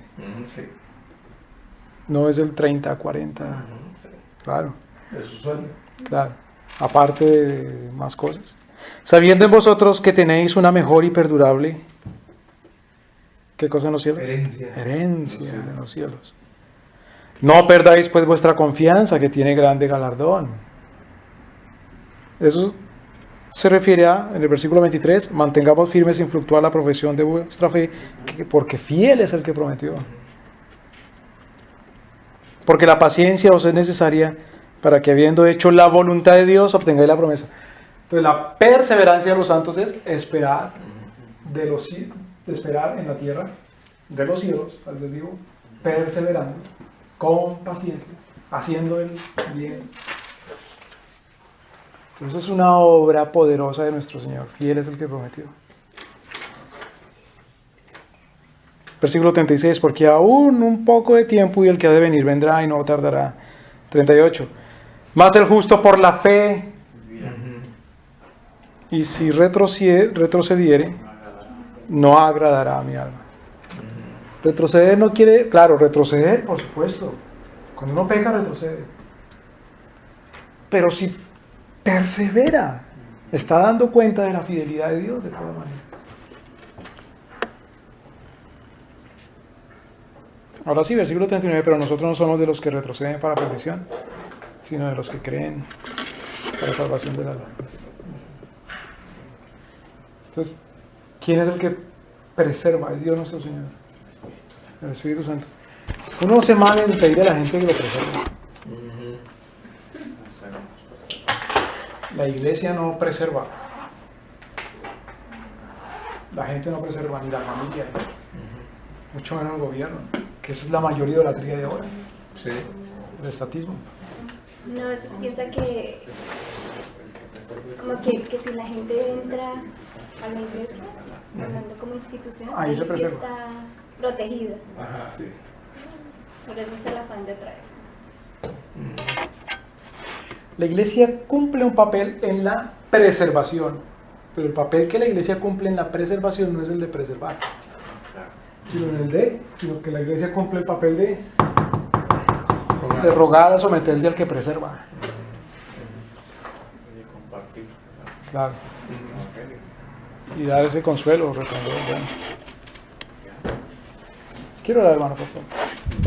Sí. No es el 30, 40, Sí. claro, De su sueldo. claro, aparte de más cosas. Sabiendo en vosotros que tenéis una mejor y perdurable, ¿qué cosa en los cielos? Herencia. Herencia en los cielos. No perdáis pues vuestra confianza, que tiene grande galardón. Eso se refiere a, en el versículo 23, mantengamos firme sin fluctuar la profesión de vuestra fe, porque fiel es el que prometió. Porque la paciencia os es necesaria para que, habiendo hecho la voluntad de Dios, obtengáis la promesa. Entonces la perseverancia de los santos es esperar esperar en la tierra de los cielos, al Dios vivo, perseverando, con paciencia, haciendo el bien. Eso es una obra poderosa de nuestro Señor. Fiel es el que prometió. Versículo 36, porque aún un poco de tiempo y el que ha de venir vendrá y no tardará. 38, mas el justo por la fe, y si retrocediere, no agradará a mi alma. Retroceder no quiere, claro, retroceder, por supuesto. Cuando uno peca, retrocede. Pero si persevera, está dando cuenta de la fidelidad de Dios de todas maneras. Ahora sí, versículo 39, pero nosotros no somos de los que retroceden para perdición, sino de los que creen para salvación del alma. Entonces, ¿quién es el que preserva? Es Dios nuestro Señor, el Espíritu Santo. Uno no se manda en pedir a la gente que lo preserve. La iglesia no preserva. La gente no preserva, ni la familia, mucho menos el gobierno, que esa es la mayor idolatría de ahora, Sí. el estatismo. No, a veces piensa que como que si la gente entra a la iglesia, hablando como institución, Ahí ahí se sí preserva. está protegida. Ajá, sí. Por eso es el afán de traer. La iglesia cumple un papel en la preservación, pero el papel que la iglesia cumple en la preservación no es el de preservar, sino que la iglesia cumple el papel de rogar a someterse al que preserva. Y compartir. Claro. y dar ese consuelo, resplandor. Bueno. Quiero orar, hermano, por favor.